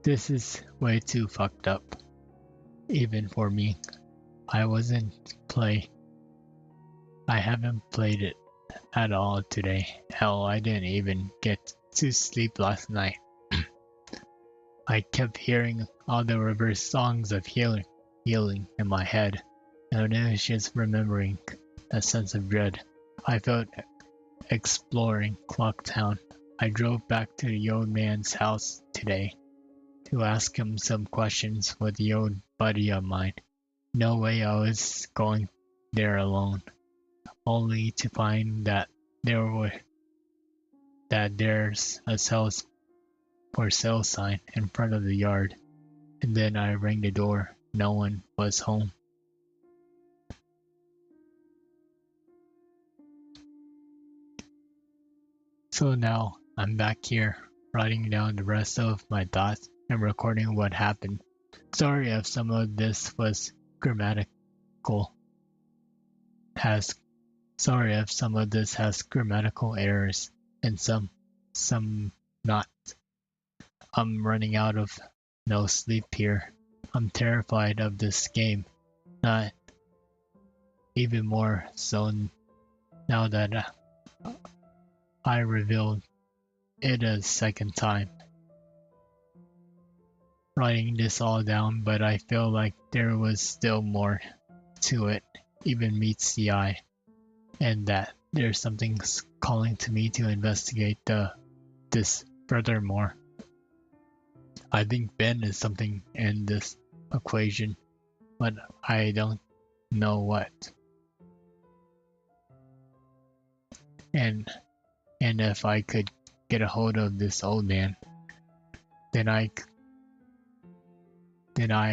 this is way too fucked up. Even for me. I haven't played it at all today. Hell, I didn't even get to sleep last night. I kept hearing all the reverse songs of healing in my head, and I was just remembering a sense of dread. I felt exploring Clocktown. I drove back to the old man's house today to ask him some questions with the old buddy of mine. No way I was going there alone, only to find that there's a for sale sign in front of the yard, and then I rang the door. No one was home. So now I'm back here, writing down the rest of my thoughts and recording what happened. Sorry if some of this was grammatical has sorry if some of this has grammatical errors and some not. I'm running out of no sleep here. I'm terrified of this game. Not even more so now that I revealed it a second time. Writing this all down, but I feel like there was still more to it, even meets the eye, and that there's something calling to me to investigate this furthermore. I think Ben is something in this equation, but I don't know what. And if I could get a hold of this old man, then I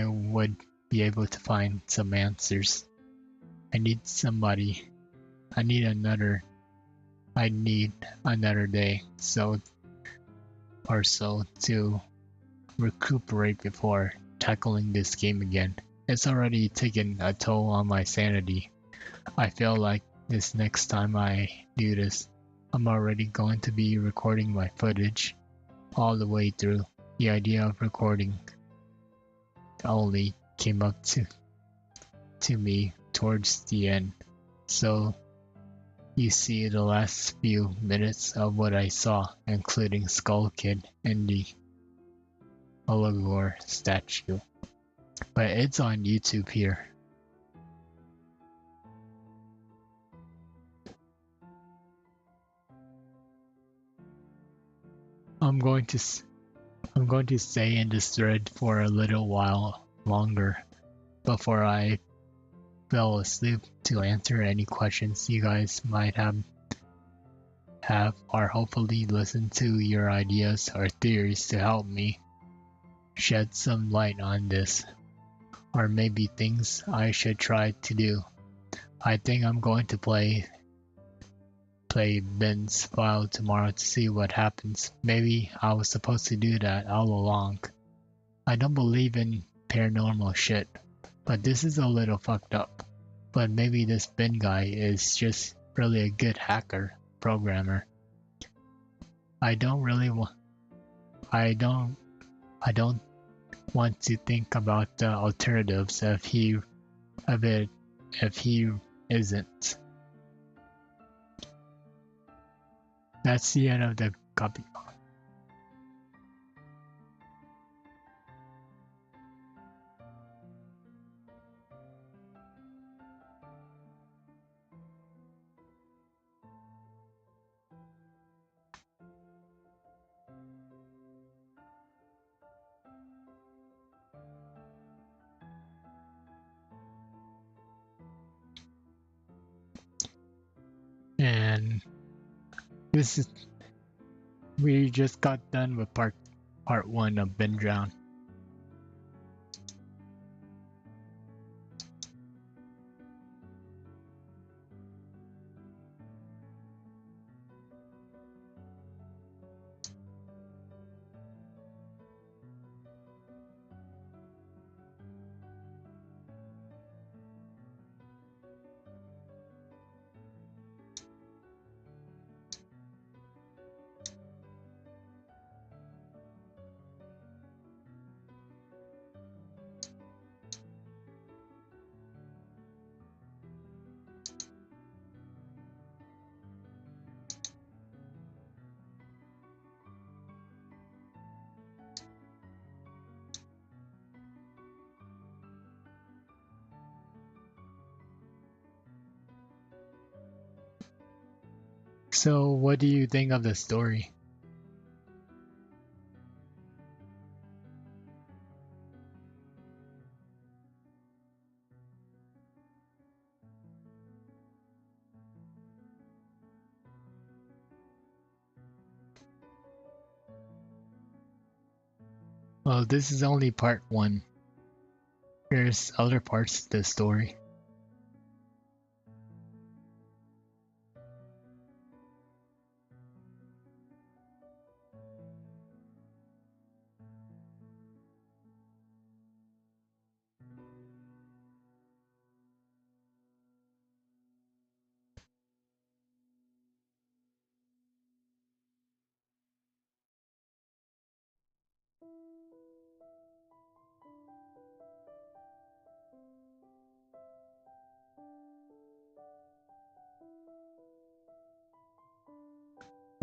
would be able to find some answers. I need another day so to recuperate before tackling this game again. It's already taken a toll on my sanity. I feel like this next time I do this, I'm already going to be recording my footage all the way through. The idea of recording only came up to me towards the end. So you see the last few minutes of what I saw, including Skull Kid and the Oligor statue. But it's on YouTube here. I'm going to stay in this thread for a little while longer before I fell asleep to answer any questions you guys might have or hopefully listen to your ideas or theories to help me shed some light on this, or maybe things I should try to do. I think I'm going to play Ben's file tomorrow to see what happens. Maybe I was supposed to do that all along. I don't believe in paranormal shit, but this is a little fucked up. But maybe this Ben guy is just really a good hacker, programmer. I don't want to think about the alternatives if he isn't. That's the end of the copy. And we just got done with part 1 of Ben Drown. So what do you think of the story? Well, this is only part 1. There's other parts to the story.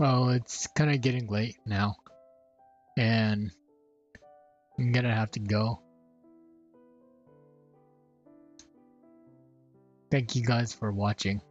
Well, it's kind of getting late now, and I'm gonna have to go. Thank you guys for watching.